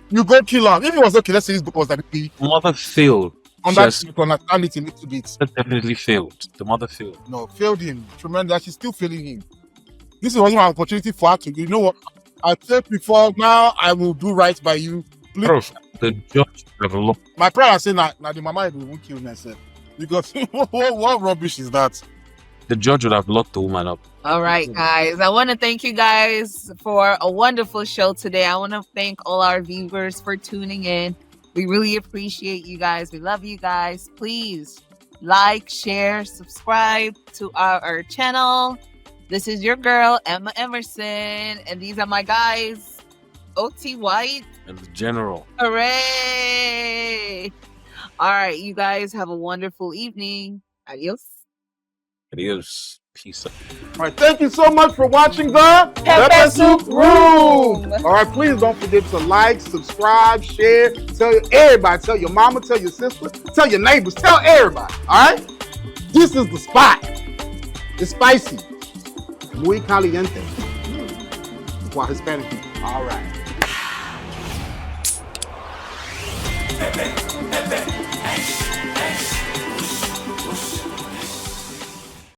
You go kill him. If it was okay, let's say this book was like mother failed. on that, you can understand it a little bit. That definitely failed. The mother failed. No, failed him. Tremendous. She's still failing him. This was my opportunity for her to. You know what? I said before. Now I will do right by you. Please. Bro, the judge developed. My prayer is saying that now the mama won't kill herself because what rubbish is that? The judge would have locked the woman up. All right, guys. I want to thank you guys for a wonderful show today. I want to thank all our viewers for tuning in. We really appreciate you guys. We love you guys. Please like, share, subscribe to our channel. This is your girl, Emma Emerson. And these are my guys, OT White. And the general. Hooray! All right, you guys have a wonderful evening. Adios. Adios. Peace out. All right, thank you so much for watching the Pepper Soup Room. All right, please don't forget to like, subscribe, share, tell everybody, tell your mama, tell your sister, tell your neighbors, tell everybody. All right, this is the spot. It's spicy, muy caliente for Hispanic people. All right.